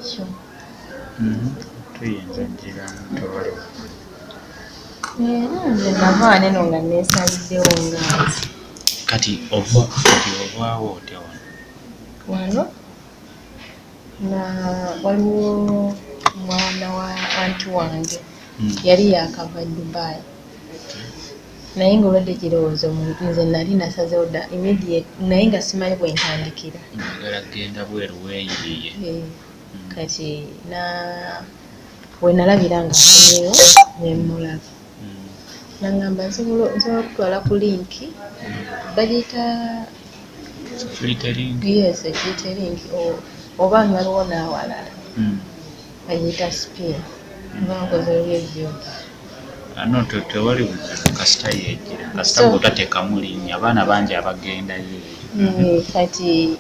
kyo. Tuyinza ddira mutwalo. Era nze nava waneno nga neesaliddewo ngaazi. Kati ovaawo otya wano nga waliwo mwana wa anti wange yali yakava Dubai naye nga olwadde kirowoozo nze nali nasazewo dda immediate naye nga simanyi bwentandikira ngala genda bweru weeyiye. Kati wenalabira nga akomyewo nemulaba nangamba nsobola okutwala ku linki bagiyita Filtering. yes egiyita linki oba nga waliwo n'awalala bagiyita spin oba nkoze olw'ebyo ano tewali buzibu kasita yeegira kasita bw'otateekamu linnya abaana bangi abagendayo kati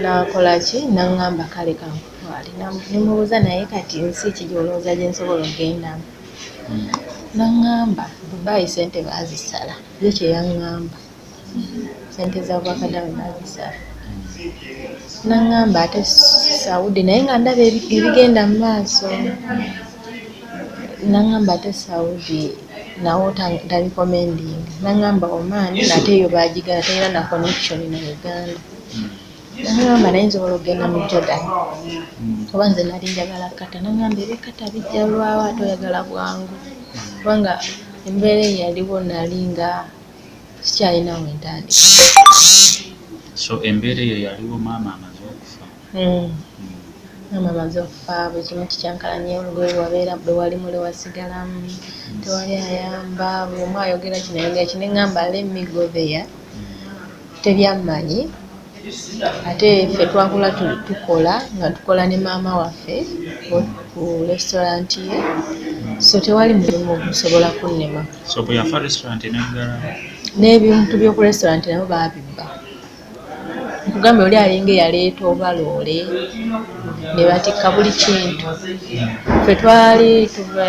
nakola ki naŋŋamba kale kankutwale nemubuuza naye kati nsi ki gy'olowooza gye nsobola ogendamu naŋŋamba Dubai sente baazisala ye kyeyaŋŋamba sente za bwakadawe baazisala naŋŋamba ate Saudi naye nga ndaba ebigenda mu maaso naŋŋamba ate Saudi nawo talikomending naŋŋamba Oman nate eyo baagigala terina na connection na Uganda naŋŋamba naye nsobola okugenda mu Jordan kuba nze nali njagala kata naŋŋamba ebikata bijja lwawo ate oyagala bwangu kubanga embeera eyaliwo nali nga sikyalina wentandika. So embeera eyo yaliwo maama amaze okufa. Maama amaze okufa buli kimu kikyankalanye olugoye lwe wali muli wasigalamu tewali ayamba buli omu ayogera kino ayogera kino neŋŋamba let me go there tebyammanyi ate ffe twakula tukola nga tukola ne maama waffe ku restaurant ye so tewali mulimu gusobola kunnema. So bwe yafa restaurant neggala n'ebintu by'oku restaurant nabo baabibba nkugambye oli alinga eyaleeta obaloole ne batikka buli kintu ffe twali tuva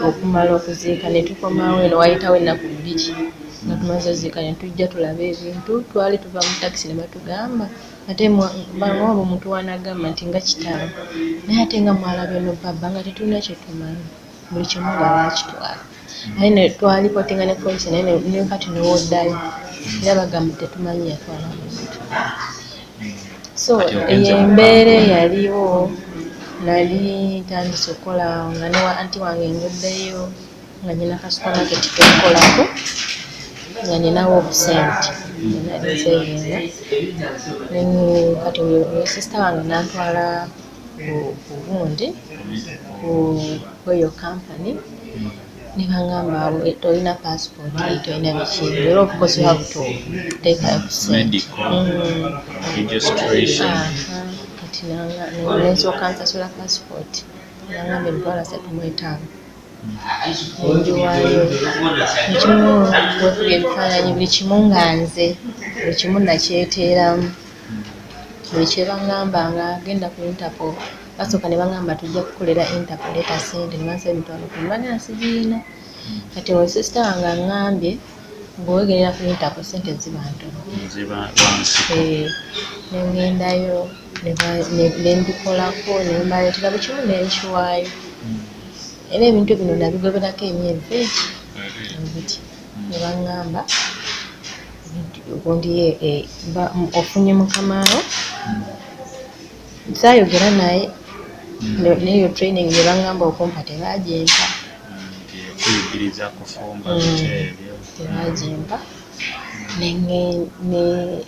okumala okuziika ne tukomawo eno wayitawo ennaku 2 nga tumaze oziika ne tujja tulaba ebintu twali tuva mu takisi ne batugamba ate mwaba omuntu wanagamba nti nga kitalo naye ate nga mwalabye no baba nga tetulina kye tumanyi buli kimu nga baakitwala naye ne twalipotinga ne polisi naye ne kati newoddayo era bagamba tetumanyi yatwala muntu. So embeera eyaliwo nali ntandise okukola nga ne anti wange nguddeyo nga nyina ka supermarket kenkolako nga ninawo obusente nali nsevinga kati sister wange nantwala ku bundi kweyo company ne bangamba tolina passport tolina biki era of course you have to take a medical registration. Kati nensooka nsasula passport nangamba emitwalo 35 nenjiwayo ekimu wekubya ebifaananyi buli kimu nga nze buli kimu nakyeteeramu buli kye bangamba nga genda ku Interpol basooka ne bangamba tujja kukolera Interpol leeta sente ne bansaba emitwalo 10 bagenda sigiina kati oyo sisita wange aŋŋambye ng'owegerera ku Interpol sente ziba ntono nengendayo nembikolako nembaleetera buli kimu nenkiwaayo era ebintu bino nabigoberako emyezi ebiti ne baŋŋamba gundi ofunye mukamaawo saayogera naye neyo training ne baŋŋamba okumpa tebaagimpa kuyigiriza kufumba ebyo tebaagimpa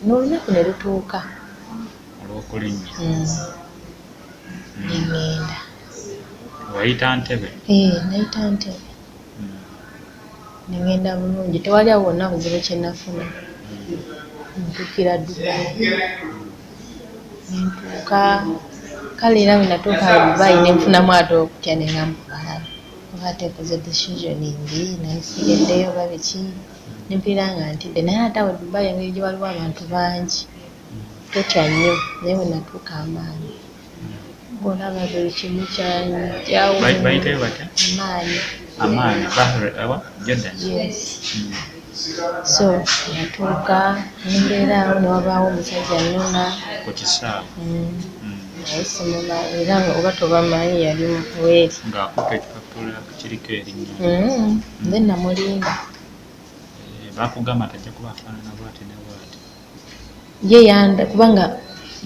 n'olunaku ne lutuuka olw'okulinnya nengenda wayita Ntebe? Nayita Ntebe nengenda bulungi tewali awo wonna buzibu kye nafuna ntuukira Dubai nentuuka kale era bwe natuuka Dubai nenfunamu ate okutya nengambalala oba ate nkoze decision mbi nayisigaddeyo oba biki nempulira nga ntidde naye ate awo Dubai engeri gye waliwo abantu bangi totya nnyo naye bwe natuuka amaanyi olaba buli kimu kyanjawo bayitayo batya? Amaanyi Jordan. Yes. So natuuka nembeera awo ne wabaawo omusajja nnona ku kisaawe era nga oba tobamanyi yali weri ng'akupa ekipapula kiriko erinnya. nze namulinda Bakugamba tajja kuba afaanana bw'ati ne bw'ati. ye yanda kubanga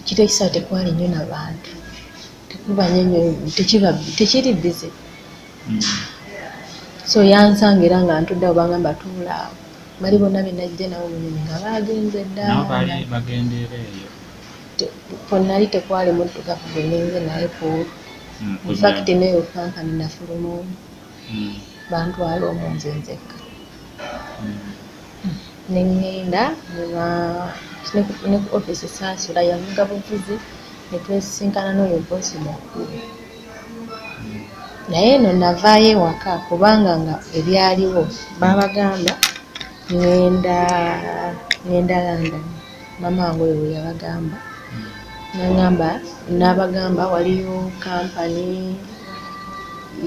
kiro ekisawo tekwali nnyo n'abantu tekubanye nnyo tekiri bize so yansanga era nga ntudde awo bangamba tuula awo bali bonna benajja nabo munyonyi nga bagenze dda nabo baali bagendeera eyo nali tekwali muddugavu gwe ninze naye poolu infacti neyo kampani nafuluma omu bantwala omu nze nzekka neŋŋenda ne ku offisi saasula yavuga buvuzi ne twesisinkana n'oyo bosi mukulu naye eno navaayo ewaka kubanga nga ebyaliwo babagamba ŋŋenda London mama wange oyo we yabagamba n'abagamba waliyo kampani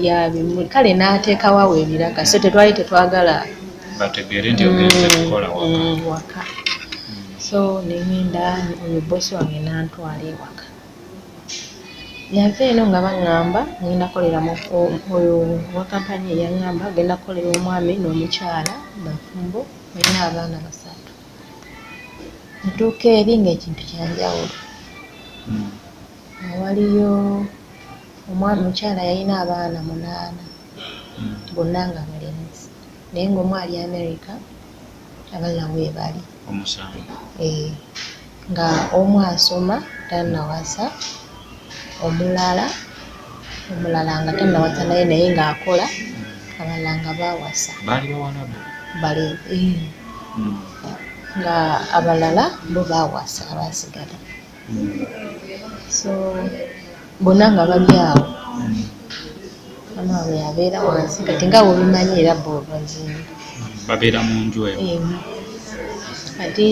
yabimuli kale n'ateekawo awo ebiraka so tetwali tetwagala bategeere nti ogenze kukola waka so neŋŋenda oyo bosi wange n'antwala ewaka yava eno nga baŋŋamba ngenda kolera oyo wa kampani eyaŋŋamba genda kukolera omwami n'omukyala bafumbo balina abaana 3 ntuuka eri ng'ekintu kyanjawulo waliyo omwami mukyala yalina abaana 8 bonna nga balenzi naye ng'omu ali America abalala weebali nga omu asoma tannawasa omulala nga tannawasa naye ng'akola abalala nga bawasa baali bawalabu bale nga abalala bo bawasa abasigala so bonna nga bali awo mama we yabeera wansi kati nga bwebimanyi era bobazini babeera mu nju eyo kati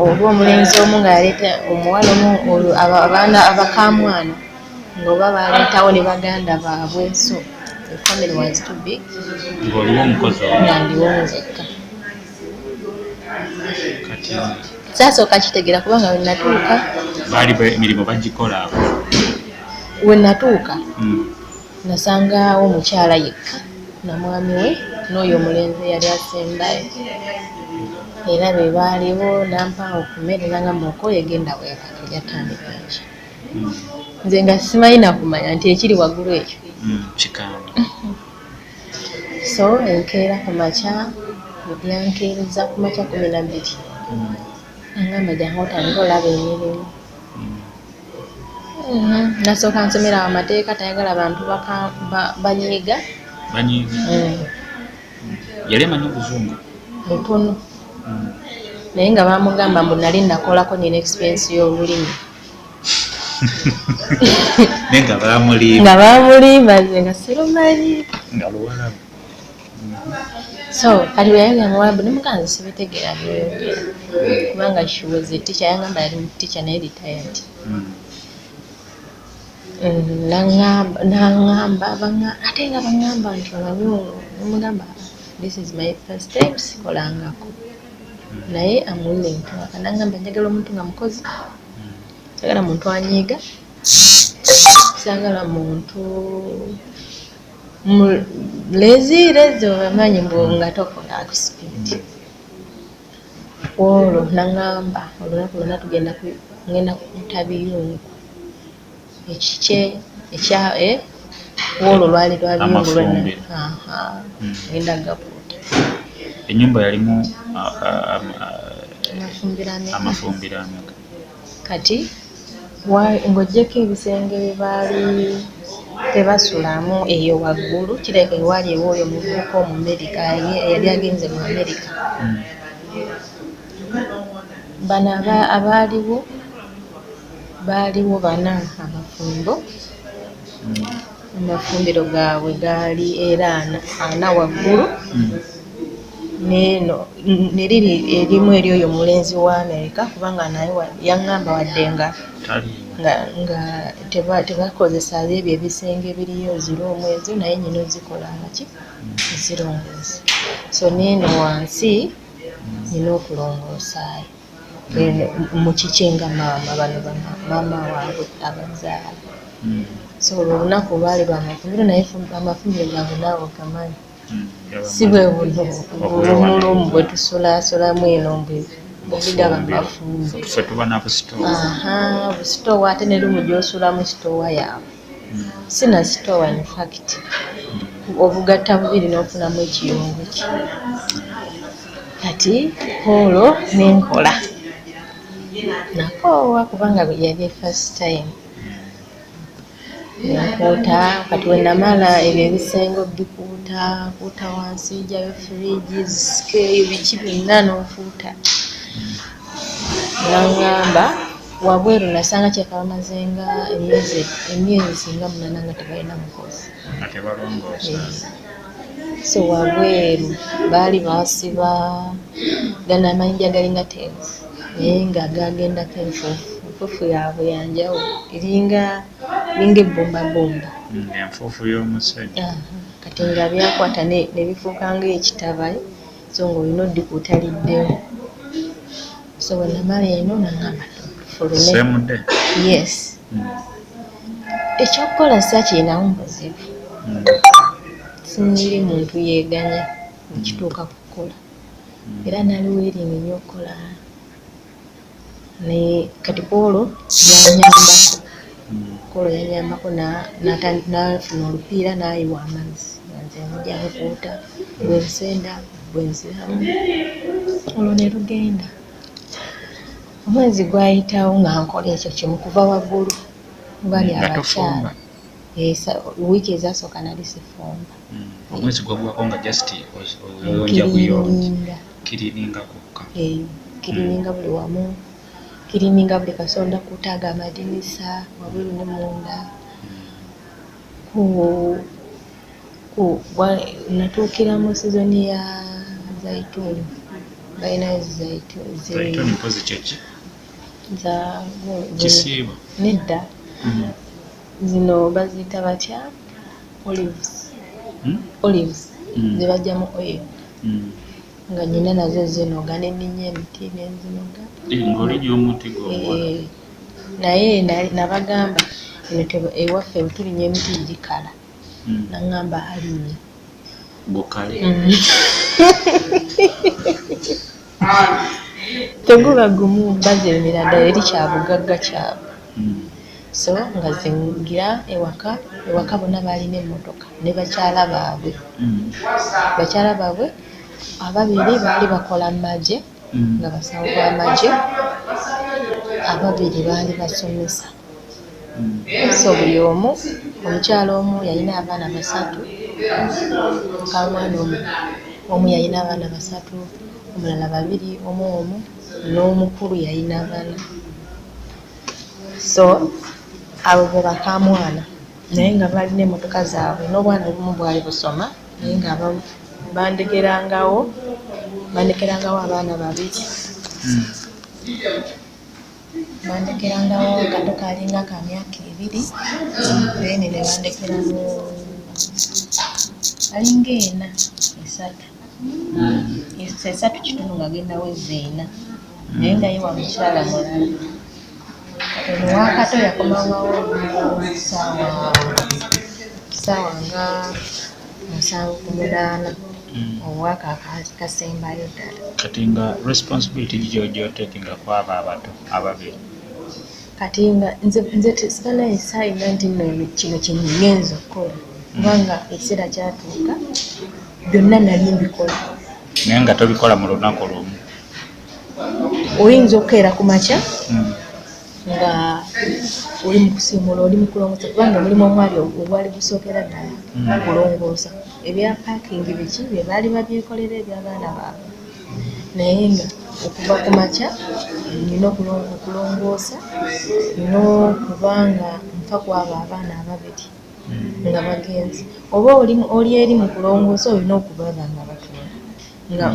oba omulenzi omu nga yaleeta omuwala omu abaana abakamwana ng'oba baleetawo ne baganda baabwe so the family was too big ng'oliwo omukozi nga ndiwo nzekka kati saasooka kitegeera kubanga we natuuka baali emirimu bagikola abo we natuuka nasangaawo omukyala yekka na mwami we n'oyo omulenzi yali asembayo era be baaliwo nampaawo ku mmere nangamba okoye genda weebaka yatandika ki nze nga simanyi nakumanya nti ekiri waggulu ekyo kikanda so enkeera ku makya byankeereza ku makya 12 nangamba jangu otandika olaba emirimu nasooka nsomera amateeka tayagala bantu banyiiga yali amanyi obuzungu butono naye nga bamugamba mbu nali nakolako nina experience y'olulimi naye nga bamulimba nze nga sirumanyi nga luwalabu so kati bwe yayogera muwalabu ne muganzi sibitegeera byoyogera kubanga she was a teacher yangamba yali teacher naye retired n'angamba ate nga baŋŋamba nti omanyi nemugamba this is my first time sikolangako naye I'm willing to work n'angamba njagala omuntu nga mukozi sagala muntu anyiiga sagala muntu lezi obamanyi mbu nga tokola akuspidi olwo n'angamba olunaku lwonna ngenda kutabiyungu ekikye olwo lwali lwabiyungu ngenda gapuuta ennyumba yalimu amafumbiro ameka kati ng'oggyeko ebisenge bye baali tebasulamu eyo waggulu kireka ewaali ewooyo omuvubuka Omumerika yali agenze mu Amerika bano baaliwo 4 amafumbiro gaabwe gaali era 4 waggulu neno neriri erimu eri oyo mulenzi wa Amerika kubanga naye yaŋŋamba wadde nga tebakozesa ebyo ebisenge biriyo ziro omwezi naye nyino zikola ngaki zirongoosa so neno wansi nina okulongoosaayo mu kiki nga maama bano maama waabwe abazaala. So olwo olunaku baali lwamafumbiro naye amafumbiro gange naawe ogamanyi si bwe buno bulumuulumu bwe tusulaasulamu eno bwebigaba mbafumbiro ffe tuba na busitoowa. Busitoowa ate ne lumu gy'osulamu sitoowa yaabwe sina sitoowa in fact obugatta bubiri n'ofunamu ekiyungu ki kati olwo nenkola nakoowa kubanga yali first time nenkuuta kati wenamala ebyo ebisengo bikuuta wansi ijjayo fridge sikeeyo biki byonna n'ofuuta naŋŋamba wabweru nasanga kyekabamazenga emyezi singa 8 nga tebalina mukozi so wabweru baali basiba ganamayinja galinga tensi naye nga gagendako enfuufu yaabwe yanjawo iringa ebbombabomba enfuufu y'omusajja kati nga byakwata ne bifuuka ng'ekitabayo so ng'olina oddikuuta liddewo so wenamala eno naŋŋamba semudde yes ekyokukola saakirinamu buzibu siniri muntu yeeganya ekituuka ku kukola era nali weeringi nnyo okukola naye kati Polo yanyambako nafuna olupiira n'ayiwa amazzi nze mujja bukuuta bwensenda bwenziramu olwo ne lugenda omwezi gwayitawo nga nkola ekyo kimu kuva waggulu bali abakyala wiiki ezasooka nali sifumba omwezi gwagwako nga just oyonja buyonja kirininga kokka kirininga buli wamu kirininga buli kasonda kutaaga amadinisa wabweru ne munda natuukira mu sizoni ya zaituni balinayo zaituni mpozi kyeki za kisiiba nedda zino baziyita batya olives zibajjamu oil nga nyina nazo zinoga neninya emiti nenzinoga ng'olinya omuti gw'omuwala naye nabagamba ewaffe tulinya emiti gikala naŋŋamba alinya gukale teguba gumu bazirimira ddala eri kyabugagga kyabwe so nga zingira ewaka bonna baalina emmotoka ne bakyala baabwe ababiri baali bakola magye nga basawo b'amagye ababiri baali basomesa so buli omu omukyala omu yalina abaana 3 kamwana omu yalina abaana 3 omulala 2 omu n'omukulu yalina 4 so abo be bakamwana naye nga balina emmotoka zaabwe n'obwana obumu bwali busoma naye nga bandekerangawo abaana 2 bandekerangawo akato kalinga ka myaka 2 then ne bandekeramu alinga 3 kitundu nga gendawo 4 naye nga ye wa mukyala mulala katono wakato yakomawawo saawa nga 7:8 omwaka kasembayo ddala kati nga responsibility gyotekinga kwabo abato ababiri kati nga nze siganayo saayina nti nno kino kingenza okukola kubanga ekiseera kyatuuka byonna nali mbikola naye nga tobikola mu lunaku lumu oyinza okukeera ku makya nga oli mu kusiimula oli mu kulongoosa kubanga mulimu omwali ogwali gusookera ddala kulongoosa ebya paakingi biki bye baali babyekolera eby'abaana baabwe naye nga okuva ku makya nina okulongoosa nina okubanga nfa kwabo abaana ababiri nga bagenzi oba oli eri mu kulongoosa olina okubaba nga batula nga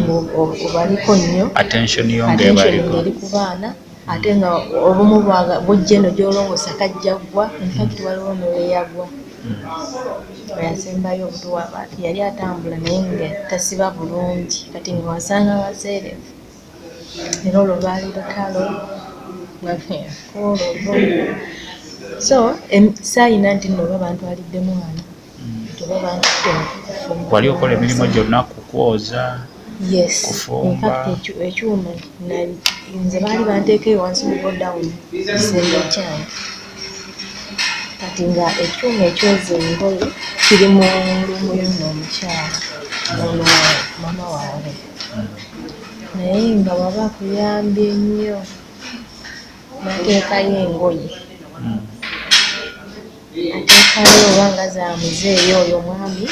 obaliko nnyo attention eri ku baana ate nga obumu bujja eno gy'olongoosa kajja ggwa infact waliwo n'oleyagwa yasembayo obutuwaba yali atambula naye nga tasiba bulungi kati nga wasanga baseerevu era olwo lwali lukalo so saayina nti nno oba bantwalidde mwana oba bantudde wali okola emirimu gyonna kukwoza yes kufumba. in fact ekyuma nze baali banteekeyo wansi mu godown kisenge kyange kati nga ekyuma ekyoza engoye kiri mu lumu n'omukyala ono mama waabwe naye nga waba akuyambye nnyo nateekayo engoye ateekayo oba nga zamuzeeyo oyo mwami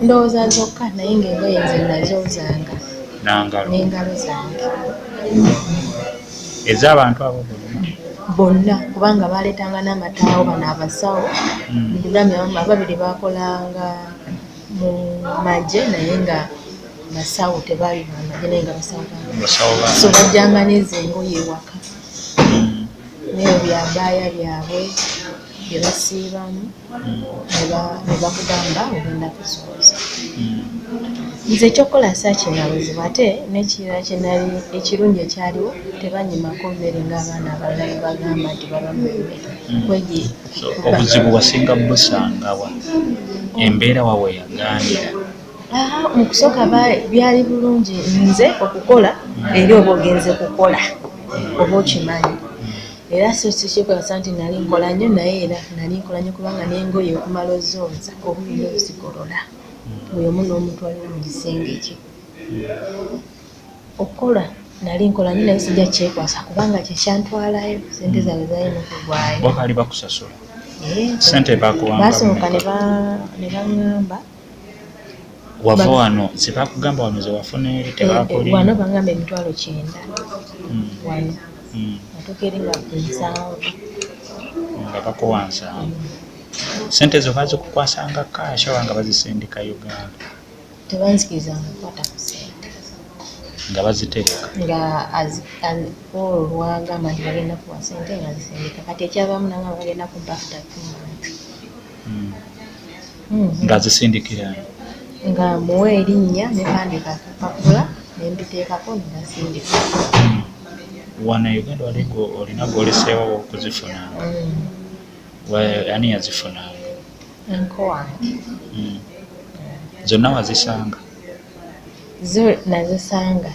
ndowooza zokka naye ng'engoye nze nazoozanga n'engalo zange ez'abantu abo bonna kubanga baaleetanga n'amataawo bano abasawo mukugamya ababiri bakolanga mu magye naye nga basawo tebaali bamagye naye nga basawo so bajjanga n'ezo engoye ewaka neyo byabaaya byabwe bye basiibamu ne bakugamba ogenda kusooza nze ekyokukola saakinabuzibu ate n'ekirala kyenali ekirungi ekyaliwo tebanyimako mmere ng'abaana abalala bwe bagamba nti babamu emmere obuzibu wasinga busangawa embeera wawe yagandira mu kusooka byali bulungi nze okukola eri oba ogenze kukola oba okimanyi era sikikosa nti nali nkola nnyo naye era nali nkola nnyo kubanga n'engoye okumala ozooza obulungi obuzigolola buli omu n'omutwalira mu kisenge kye okukola nali nkola nnyo naye sijja kyekwasa kubanga kyekyantwalayo sente zaabwe zaali n'okugwayo bakaali bakusasula sente bakuwanga basooka ne baŋŋamba wava wano zebakugamba wano zewafuna eri tebakuli wano bangamba 9,000 wano atuuka eri nga 7 nga bakuwa 7 sente zo bazikukwasanga kaasha wanga bazisindika Uganda tebanzikirizanga kukwata ku sente nga bazitereka nga olwagamba nti bagenda kuwa sente nga zisindika kati ekyavaamu nanga bagenda kumpa after 2 months nga zisindikira nga muwe erinnya nepandika kupapula nembiteekako nebasindika wana Uganda waligo olina gwoleseewo okuzifuna ani yazifunanga enko wange zonna wazisanga zo nazisanga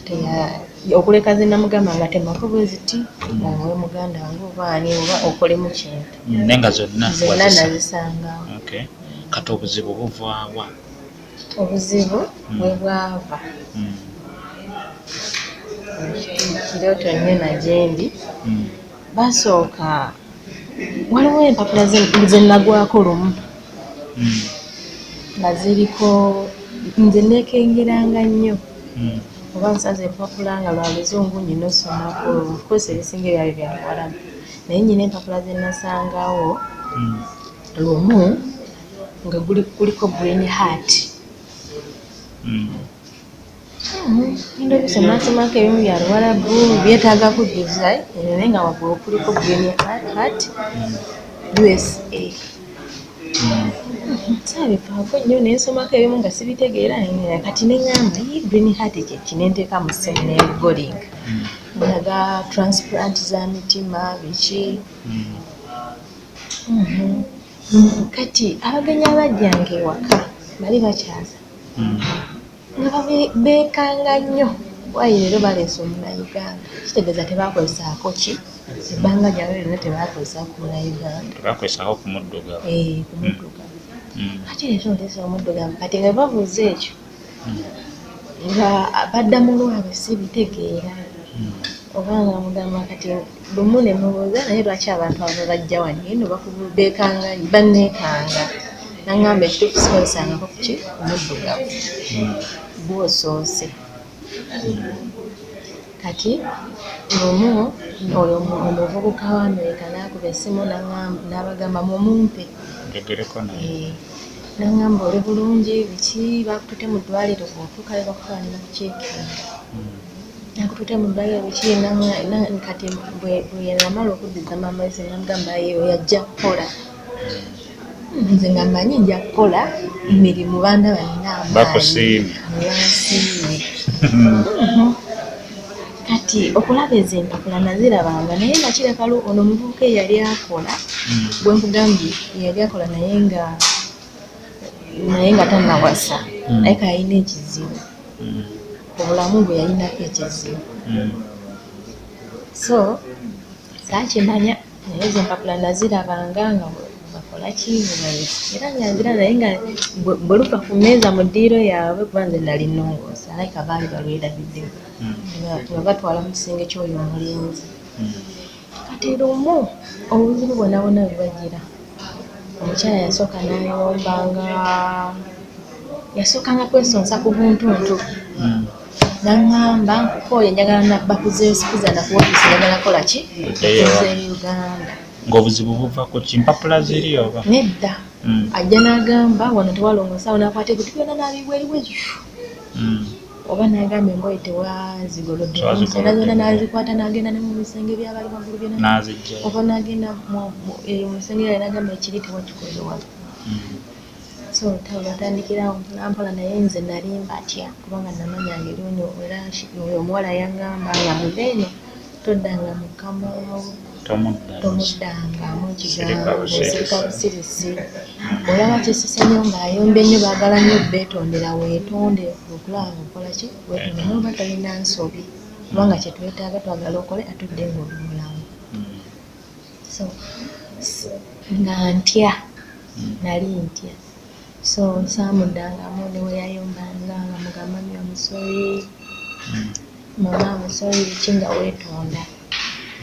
okuleka zinamugamba nga temako ziti owe muganda wange obaani oba okolemu kintu nenga zonna nazisangawo kati obuzibu buvaawa obuzibu bwe bwava kirooto nnyo gyendi basooka waliwo empapula ze nagwako lumu nga ziriko nze neekengeranga nnyo oba nsaza empapula nga lwa luzungu nyina osomako ofcourse ebisinga ebyali byaluwalamu naye nyina empapula ze nasangawo lumu nga kuliko green heart ndo bisomasomako ebimu byaluwalabu byetaaga kuddiza naye nga waggulu kuliko green heart USA sabifaako nnyo nensomako ebimu nga sibitegeera kati neŋŋamba green heart kyeki nenteeka mu ssemu negolinga ndaga transplant za mitima biki kati abagenyi abajjanga ewaka bali bakyaza nga beekanga nnyo wayi leero baleese omunauganda kitegeeza tebakolesaako ki ebbanga lyabwe lyonna tebakolesaako ku munauganda tebakolesaako ku muddugavu ku muddugavu ate leero nteesa omuddugavu kati nga babuuza ekyo nga badda mu lwabwe sibitegeera oba nga mugamba kati lumu ne mubuuza naye lwaki abantu abo bajja wano eno beekanga banneekanga naŋŋamba ekituufu sikozesangako kuki omuddugavu bwosoose kati lumu oyo omuvubuka wa Amerika n'akuba essimu n'abagamba mumumpe naŋŋamba oli bulungi biki bakutute mu ddwaliro bw'otuuka le bakutwala ne bakuceekinga nakutute mu ddwaliro biki kati bwe yamala okuddiza mamaizi namugamba yewe yajja kukola nze nga mmanyi nja kukola emirimu baana banina amaanyi bakusiimye bansiimye Kati okulaba ezo empapula nazirabanga naye nga kireka ono omuvubuka eyali akola bwe nkugambye yali akola naye nga tannawasa naye kayina ekizibu obulamu bwe yalinako ekizibu so saakimanya naye ezo empapula nazirabanga nga bakola ki era nyanzira naye nga bwe luva ku mmeeza mu ddiiro yaabwe kuba nze nali nnongoosa alayika baali balwerabiddemu nga batwala mu kisenge ky'oyo omulenzi kati lumu obuzibu bwonna bwonna bwe bagira omukyala yasookanga kwesonsa ku buntuntu naŋŋamba nkukooye njagala bakuzeesikuza nakuwakisa njagala kola ki okuze Uganda ng'obuzibu buva ku kimpapula ziri oba nedda ajja n'agamba wano tewalongosaawo n'akwata ebintu byonna n'abibweriwe oba n'agamba engoye tewazigolodde zonna n'azikwata n'agenda ne mu bisenge by'abali waggulu byonna oba n'agenda mu bisenge byali n'agamba ekiri tewakikolere wala so batandikirawo nampola naye nze nali mbatya kubanga namanya ngeri era oyo omuwala yangamba nga mubeeno toddanga mukamaawo tomuddangamu ekigambo osirika busirisi olaba kisisanyo ng'ayomba ennyo baagala nnyo beetondera weetonde okulaba okola ki weetonde noba talina nsobi kubanga kyetwetaaga twagala okole atudde ng'oli mulamu so nga ntya nali ntya so saamuddangamu ne we yayombanga nga mugamba mami omusoyi mama omusoyi ki nga weetonda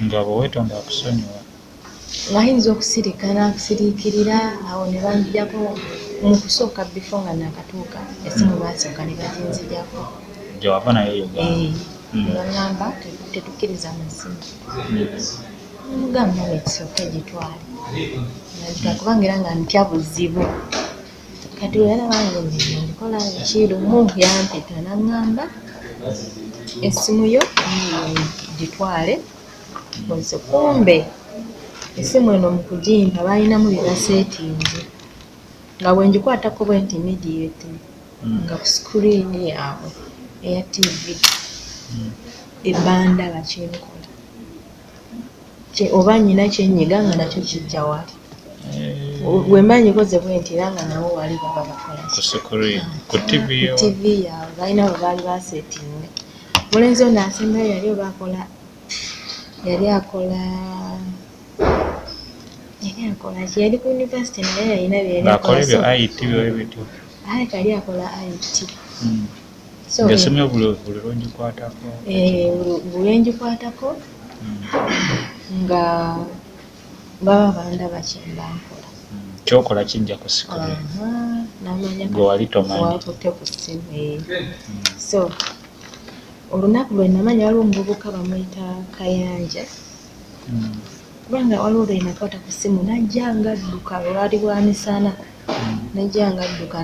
nga bwe weetonda akusonyiwa ng'ayinza okusirika n'akusiriikirira awo ne banjijjako mu kusooka bifo nga nakatuuka esimu baasooka ne baginzijjako gye wava nayo Uganda ne baŋŋamba tetukkiriza masimu mugamba ekisooka gitwale nagita kubanga era nga ntya buzibu kati werabanga ndikola ekirumu yampita naŋŋamba essimu yo gitwale nze kumbe essimu eno mu kugimpa balinamu bye baseetinze nga bwe ngikwatako bwenti immediate nga ku sikuriini yaabwe eya TV ebbanda bakinkola oba nnyina kyenyiga nga nakyo kijja wali bwe mba ngikoze bwenti era nga nabo wali baba bakola ku TV yaabwe balina bwe baali baseetinga mulenzi ono asembayo yali akola yali ku university naye yalina kali akola IT ng'essimu yo buli lwengikwatako nga baba bandaba kyemba nkola kyokola kijja ku sikule gwe wali tomanyiwakutte ku ssimu so olunaku lwe namanya waliwo omuvubuka bamuyita Kayanja kubanga waliwo lwe nakwata ku ssimu najja nga adduka lwali bwa misana najja nga adduka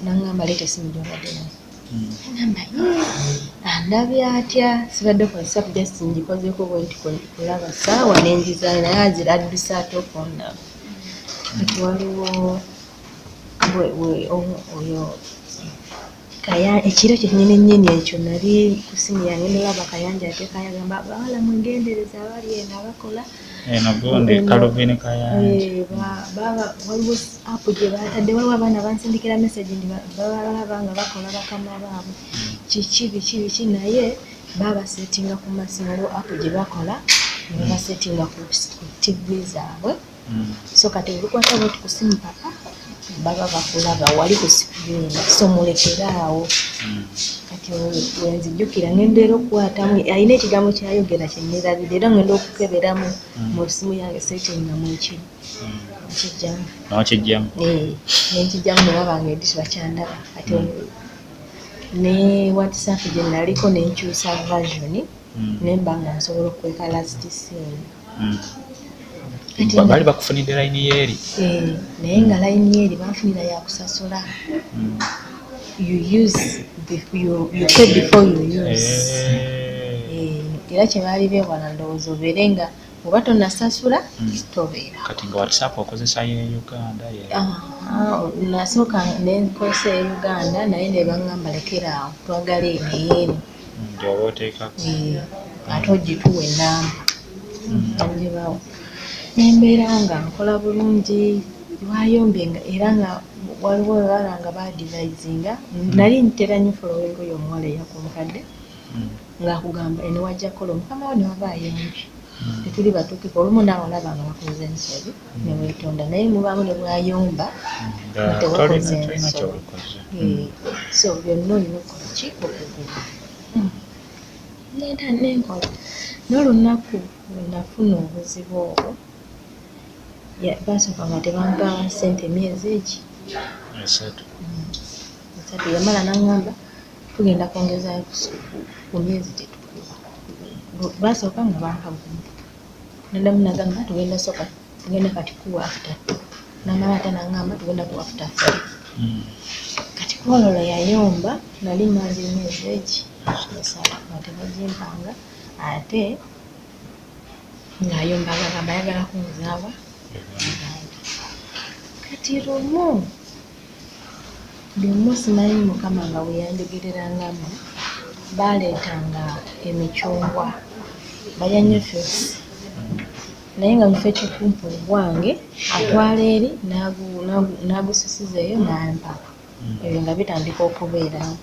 naŋŋamba leeta essimu gy'obadde nayo namba andabye atya sibadde kozesa just ngikozeeko bwenti kulaba saawa nengizayo naye aziradduse ate okundaba kati waliwo oyo ekiro kyennyini ekyo nali ku ssimu yange ndolaba Kayanja ateekayo agamba abawala mwegendereza abali eno abakola eno gundi Calvin Kayanja waliwo apu gye batadde waliwo abaana bansindikira message ndi babalaba nga bakola bakama baabwe biki naye babasetinga ku masimu waliwo apu gye bakola ne babasetinga ku TV zaabwe so kati olukwata bwoti ku ssimu papa baba bakulaba wali ku sikiriini so mulekeraawo kati wenzijjukira ngendera okukwatamu alina ekigambo kyayogera kyennerabire era ngenda okukeberamu mu ssimu yange setingamu ekiri n'okijjamu nenkijjamu nebabanga edisi bakyandaba kati ne WhatsApp gye naliko nenkyusa version nemba nga nsobola okukweka last scene bali bakufunidde layini yeeri naye nga layini yeeri banfunira yakusasula you pay before you use era kyebaali beewala ndowooza obeere nga oba tonasasula tobeera kati nga WhatsApp okozesa ye Uganda nasooka nenkozesa e Uganda naye ne baŋŋamba lekeraawo twagala eno Njoba oteekako. Ate ogituwa ennamba ogibawa nembeera nga nkola bulungi lwayombye era nga waliwo webala nga baadivisinga nali ntera nyo follow engoye omuwala eyakumukadde ngaakugamba eno wajja kola omukama wo newaba ayombye tetuli batuukiko olumu naawe olaba nga wakoze ensobi neweetonda naye mubaamu ne bwayomba nga tewakoze ensobi so byonna olina okukola ki okugula nenda nenkola n'olunaku lwenafuna obuzibu obwo basooka nga tebampa sente emyezi egi 3 yamala naŋŋamba tugenda kwongezayo ku myezi tetukuba basooka nga bampa gumu nendamu nagamba tugenda kati kuwa after namala ate naŋŋamba tugenda kuwa after 3 kati kwololo yayomba nali mazi emyezi egi esatu nga tebagimpanga ate ng'ayomba agamba ayagala kunzaawa kati lumu simanyi mukama nga weyanjogererangamu baleetanga emicungwa bayanye fesi naye nga mufo ekyokumpa ogwange atwala eri n'agusisizeeyo n'ampa ebyo nga bitandika okubeerawo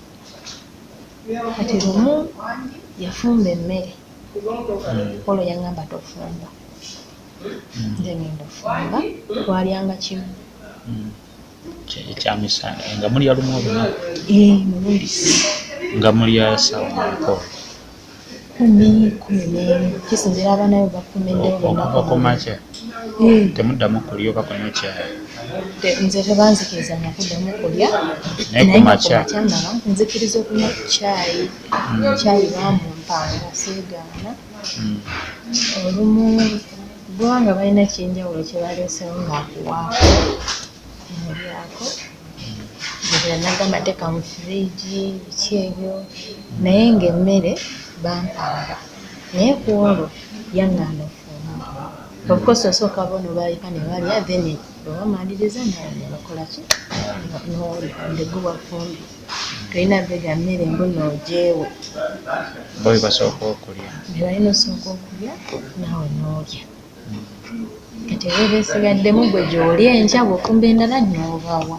kati lumu yafumba emmere polo yaŋŋamba tofumba nze ngenda ofumba twalyanga kimu ekyamisana nga mulya lumu olunaku mulundi nga mulya sawa mukolo 10 kisinzira abaana be okuva makya temuddamu kulya oba kunywa caayi nze tebanzikiriza nakuddamu kulya naye kumakya nzikiriza okunywa caayi caayi bamumpanga seegaana olumu bwanga balina ekyenjawulo kyebaleesewo ngaakuwaako mulyako era nagamba teeka mu firiji biki ebyo naye ng'emmere bampanga naye ku olwo yaŋŋaana ofumba obukosi osooka bona obalika ne balya then bwebamaliriza nabakola ki ndego bwafumbi tolina bega mmere mbu noojeewe bo basooka okulya bebalina osooka okulya naawe noolya kati ebesigaddemu gwe gy'olya enkya bw'ofumba endala noobawa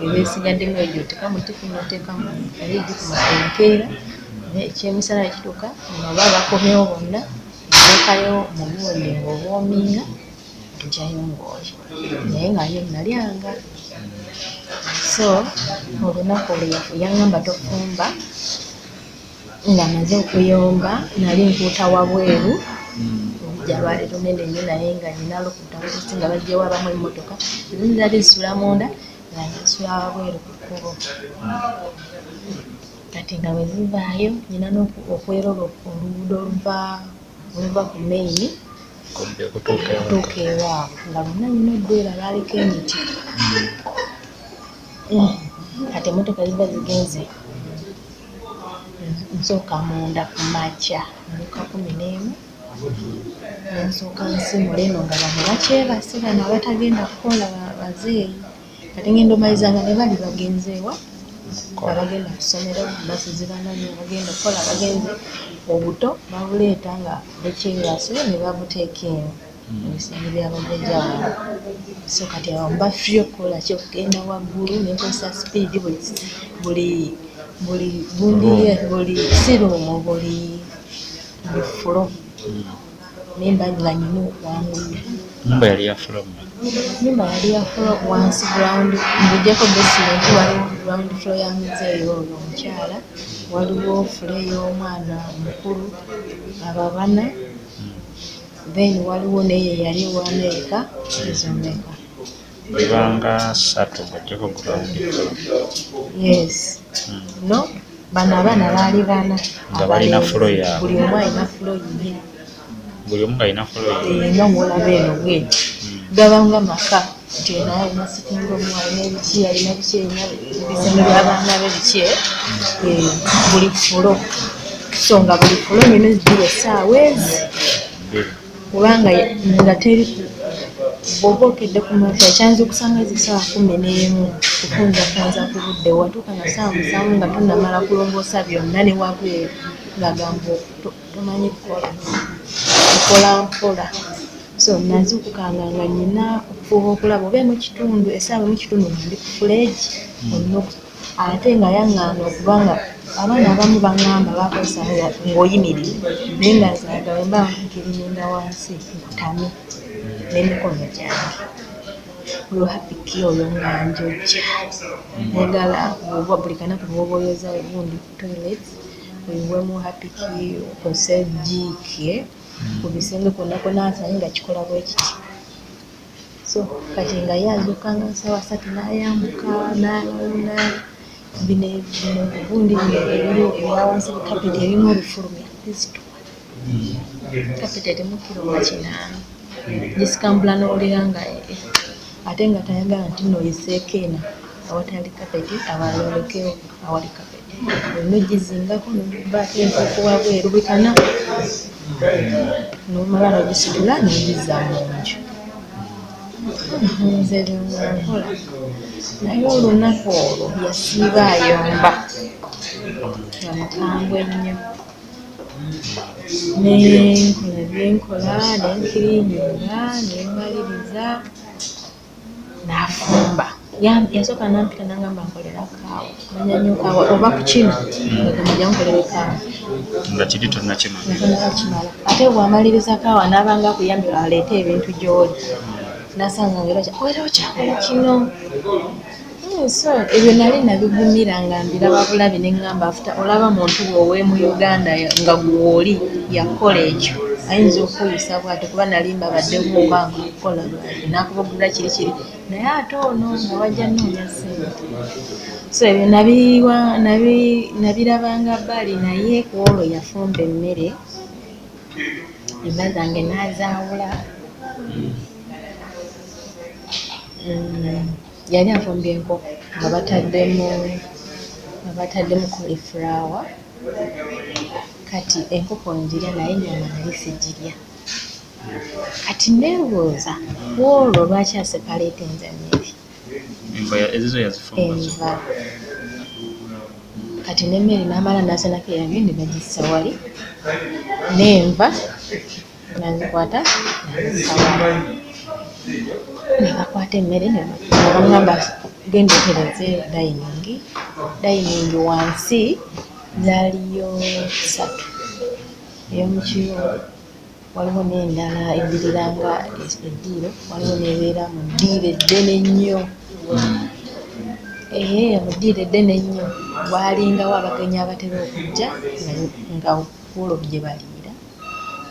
ebesigaddemu egyo oteka mutifu noteekamu aligi ku makenkeera ekyemisana ekituuka noba bakomyewo bonna ekayo mubuundi ng'obwominga tujjayo ng'olya naye ngayo nalyanga so olunaku olwo yaŋŋamba tofumba nga maze okuyomba nali nkuuta wabweru oluggya lwali lunene nnyo naye nga nyina lukuta butusi nga bajjewo abamu emmotoka ezimu zali zisula munda nga nsula wabweru ku kkubo kati nga bwe zivaayo nyina okweroba oluguudo oluva ku maini okutuuka ewaabwe nga lwonna nyina oddwera lwaliko emiti kati emmotoka ziba zigenze nsooka munda ku makya nluka 11 nensooka nsimula eno nga bano bakyebase bano abatagenda kukola bazeeyi kati ngenda omalizanga ne bali bagenzeewa abagenda ku ssomero basi zibananye abagenda kukola bagenze obuto babuleeta nga bukyebase ne babuteeka eno ebisenge byabagejja wano so kati awo mba free okukola ki okugenda waggulu nenkozesa sipiidi buli siruumu buli fulo nimba nga nyina okwanguyira nyumba yali ya fulo wansi ground ng'ojjako basement waliwo ground floor ya muzeeyi oyo omukyala waliwo fulo ey'omwana omukulu ababana then waliwo neye yali wa America ezomeka bibanga 3 ng'ojjako ground floor yes no bano abaana baali bana nga balina fulo yaabwe buli omu alina fulo ye buli omu alina fulo ye nga mwolaba eno bweti gabanga maka nti eno alina sitting room alina ebiki alina biki alina ebisenge by'abaana be biki buli fulo so nga buli fulo nyine ziri essaawa ezi kubanga nga teri bw'oba okedde ku makya kyanza okusanga zisaawa 11 kufunzafunza ku budde watuuka nga ssaawa 7 nga tonnamala kulongoosa byonna ne wabweru ng'agamba tomanyi kukola okola mpola. So nazuukukanga nga nnyina okufuba okulaba oba mu kitundu essaawa mu kitundu nga ndi ku fuleegi ate nga yaŋŋaana okubanga abaana abamu baŋŋamba bakozesa ng'oyimiridde naye nga nzagala mba nkiriminda wansi nkutame n'emikono gyange olwo hapiki oyo nga njojja naygala buli kanaku bwoba oyoza gundi toilet oyiwemu hapiki okose jiike ku bisenge kwonna kwonaasaye nga kikola bwe kiti. So kati nga ye azuukanga ssaawa 3 n'ayambuka n'alawuna bino ubundi ebiri ebyawansi bikapeti ebimu obifulumya bizituwa kapeti erimu kiro nga 8 gisikambula n'owulira nga ate nga tayagala nti noyiseeko ena awatali kapeti abalolekeo awali kapeti olina ogizingako nobaate enkuuku wabweru bikana nomala nogisitula nogizza mu nju. Nze byonankola naye olunaku olwo yasiiba ayomba nga mukambwe nnyo nenkola byenkola nenkirinyinga nembaliriza n'afumba yasooka nampita nangamba nkolera kaawa manya nnyo kaawa oba ku kino agamba jankolera kaawa nga kiri tonnakimala ate bw'amaliriza kaawa n'abanga akuyambye aleete ebintu gy'oli nasanga wera okyakola kino. So ebyo nali nabigumira nga mbiraba bulabi neŋŋamba afuta olaba muntu bw'owe mu Uganda nga gwoli yakola ekyo ayinza okuyisa bw'ate kuba nali mbabaddewo oba nga kukola lwaki nakubagulira kiri naye ate ono nga wajja nnoonya ssente. So ebyo nabirabanga bbali naye ku olwo yafumba emmere emba zange n'azaawula. Yali afumbye enkoko nga bataddemu cauliflower kati enkoko njirya naye ennyama nali sigirya kati nebuuza olwo lwaki asepaleeta enzamiri enva kati n'emmere n'amala nasenako yange nebagissa wali n'enva nazikwata nazissa wali nebakwata emmere nebamugamba genda otereze dayiningi wansi zaaliyo 3 ey'omukiro waliwo n'endala ebbiriranga eddiiro waliwo n'ebeera mu ddiiro eddene ennyo mu ddiiro eddene ennyo waalingawo abagenyi abatera okujja nga kuolwo gye baliira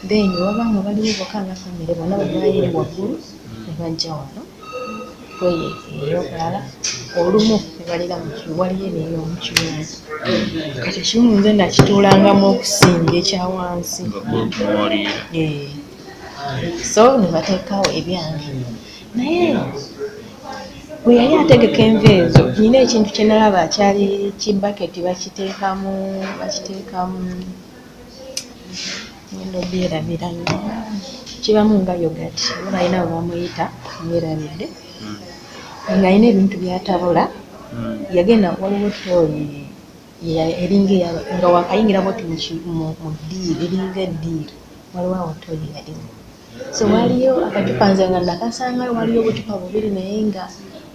then wabanga baliwo bokka nga famire bonna bwebaayiri waggulu nebajja wano eyokulala olumu nebalira waliyo n'ey'omukirunzi kati ekimu nze nakituulangamu okusinga ekyawansi so nebateekawo ebyange naye bwe yali ategeka enva ezo nina ekintu kye nalaba kyali kibaketi bakiteekamu ngenda obyerabira kibamu nga yogati oba balina bwe bamuyita myerabidde nga alina ebintu byatabula yagenda waliwo toyi eringa nga wakayingira boti mu ddiiro eringa eddiiro waliwo awo toyi yalimu. So waliyo akacupa nze nga nakasanga waliyo obucupa bubiri naye nga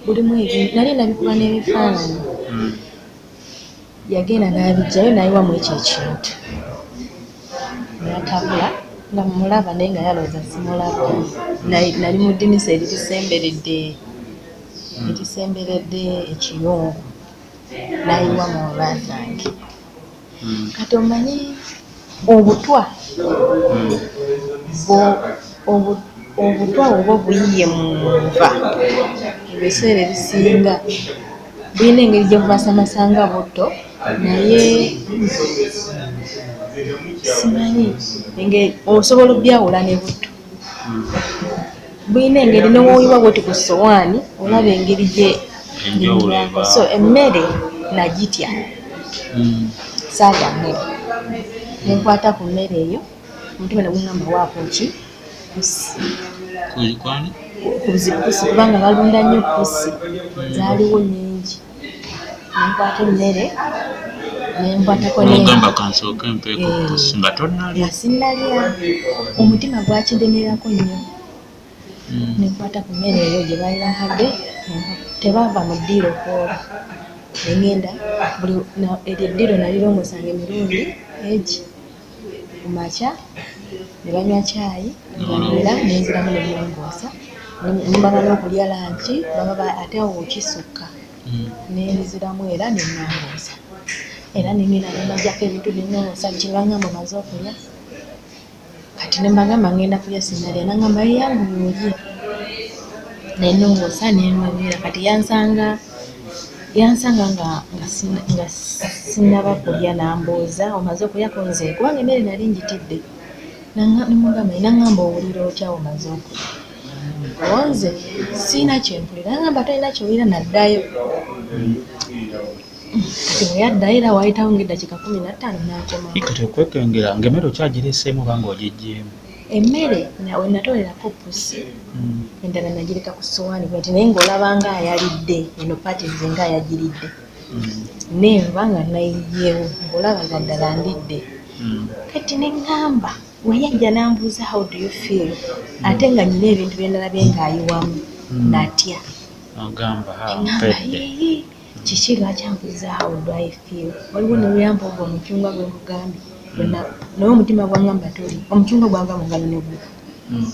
bulimu ebintu nali nabikuba n'ebifaananyi yagenda n'abijjayo nayiwamu ekyo ekintu natabula nga mulaba naye nga yalowooza simulaba nali mu ddinisa erisemberedde ekiyungu nayiwa mu oba zange kati omanyi obutwa oba buyiye mu nva ebiseera ebisinga bulina engeri gye bubasamasanga butto naye simanyi osobola obyawula ne butto bulina engeri newoyiwa bwoti ku sowaani olaba engeri gye njawulako. So emmere nagitya saaga mmere nenkwata ku mmere eyo omutima ne gungamba waako ki ku zipusi kubanga balunda nnyo pusi zaaliwo nnyingi nenkwata emmere nenkwatako n'ogamba kansooka empeeko pusi nga tonnalya nga sinnalya omutima gwakidemerako nnyo nenkwata ku mmere eyo gye baali bankadde tebaava mu ddiiro kwolwa negenda eryo eddiiro nalirongosanga emirundi egi ku makya ne banywa caayi nebanywera nenziramu nemulongoosa nembamala okulya lanki ate awo okisukka nenziramu era nenongoosa era nengenda nemajjako ebintu byenongoosa kyebangamba maze okulya kati nembagamba ngenda kulya sinnalya nangamba yangu olye nenongoosa nenywera kati yansanga nga sinnaba kulya nambooza omaze okulyako nze kubanga emmere nali njitidde nemugamba nangamba owulira otya omaze okulya onze siina kyempulira nangamba tolina kyowulira naddayo kati bweyaddayo era wayitawo ng'eddakiika 15 n'akoma kati okwekengera ng'emmere okyagireeseemu banga ogiggyemu emmere nawe natolerako pusi endala nagireka ku ssowaani bwati naye ng'olabanga ayalidde eno patize nga ayagiridde nenva nga nayiyeewo ng'olabaga ddala ndidde kati neŋŋamba weyajja nambuuza how do you feel ate nga nyina ebintu byendala bye ng'ayiwamu natya ogamba mpedde kiki lwakyambuuza how do I feel waliwo neweyampa ogwo omucungwa gwe nkugambye naye omutima gwangamba toli omucungwa gwava mu ngalo negwo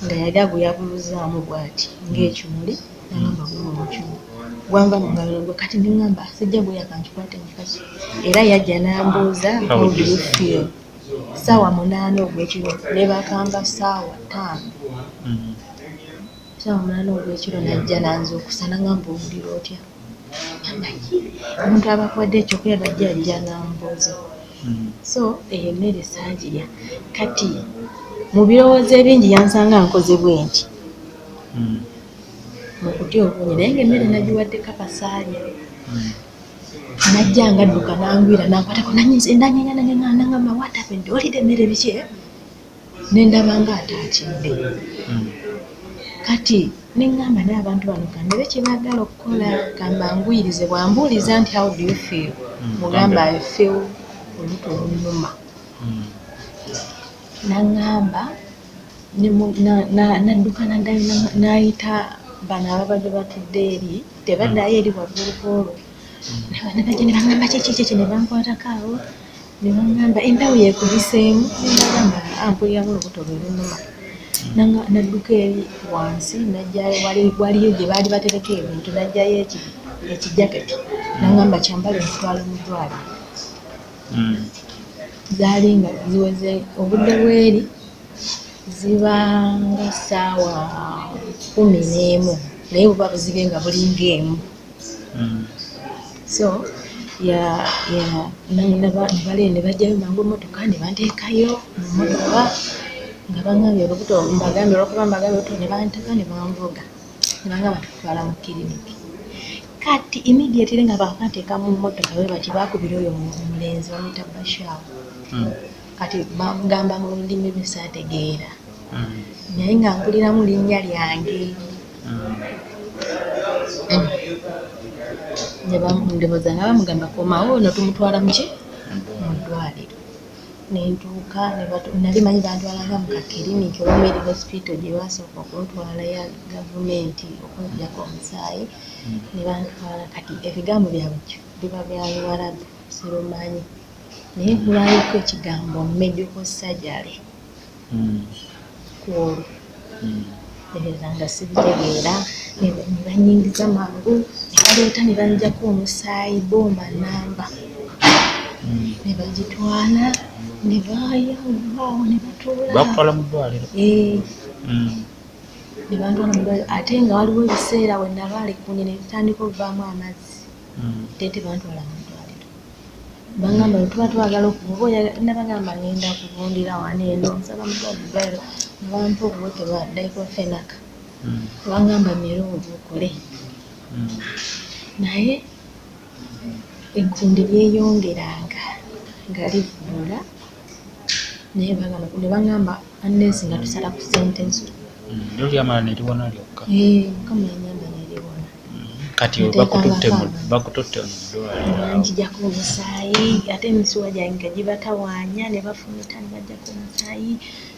nga yali aguyabuluzaamu bwati ng'ekimuli nagamba gwe omucungwa gwava mu ngalo negwo kati neŋŋamba sijja gweyakancikwate nkikaso era yajja nambuuza how do you feel saawa 8 ogw'ekiro nebakamba saawa 5 saawa 8 ogw'ekiro najja nanzuukusa nagamba owulira otya omuntu abakuwadde ekyokulya bajja ajja nambuuza so eyo emmere saagirya kati mu birowoozo ebingi yansanga nkoze bwenti mu kutya obungi naye ng'emmere nagiwadde kapasaalya najja nga adduka nangwira nankwatako nangamba what happened olidde emmere biki nendaba nga ataakidde kati neŋŋamba naye abantu bano kandebe kye baagala okukola kambangwirize bwambuuliza nti how do you feel mugamba I feel olutu olunuma naŋŋamba nadduka naddayo nayita bano ababadde batudde eri tebaddayo eri waggulukoolwo nebajja nebagamba kiki nebankwatako awo nebaŋŋamba empewo yekubiseemu nebagamba ampuliramu olubuto lwe lunuma nadduka eri wansi najjayo waliyo gye baali batereka ebintu najjayo ekijaketi naŋŋamba kyambale nkutwale mu ddwaliro zaali nga ziweze obudde bweri zibanga ssaawa 11 naye buba buzibe nga bulinga emu so ne bajjayo mangu emmotoka ne banteekayo mu mmotoka nga bangambye olubuto mbagambye olwokuba mbagambye olubuto ne banteka ne banvuga ne bangamba tukutwala mu kiriniki kati immediately nga bakanteeka mu mmotoka bwe bati baakubira oyo omulenzi bamuyita Bashaawo kati bangamba mu lulimi lwe saategeera naye nga mpuliramu linnya lyange ndowooza nga bamugamba komawo no tumutwala muki mu ddwaliro nentuuka nali manyi bantwalanga mu kakiriniki oba Mary Hospital gye basooka okumutwala ya gavumenti okunzijako omusaayi ne bantwala kati ebigambo byabwe biba bya Luwarabu sirumanyi naye nkulaayoko ekigambo medical surgery kwolwo era nga sibitegeera ne banyingiza mangu ne baleeta ne banjako omusaayi bomba namba ne bagitwala ne baayawulaawo ne batuula mu ddwaliro ne bantwala mu ddwaliro ate nga waliwo ebiseera we nabaali kunye ne bitandika okuvaamu amazzi tete bantwala mu ddwaliro bangamba tuba twagala okuba nabagamba ngenda kuvundira wano eno nsaba mu ddwaliro nebampa obuweke bwa diclofenac bangamba mera obukole naye enkundi lyeyongeranga nga livula naye ne bangamba anesi nga tusala ku sentensi Lyo lyamala ne liwona lyokka. Mukama yanyamba ne liwona. Kati bakututte mu ddwaliro. Njijjako omusaayi ate emisuwa gyange gibatawaanya ne bafumita ne bajjako omusaayi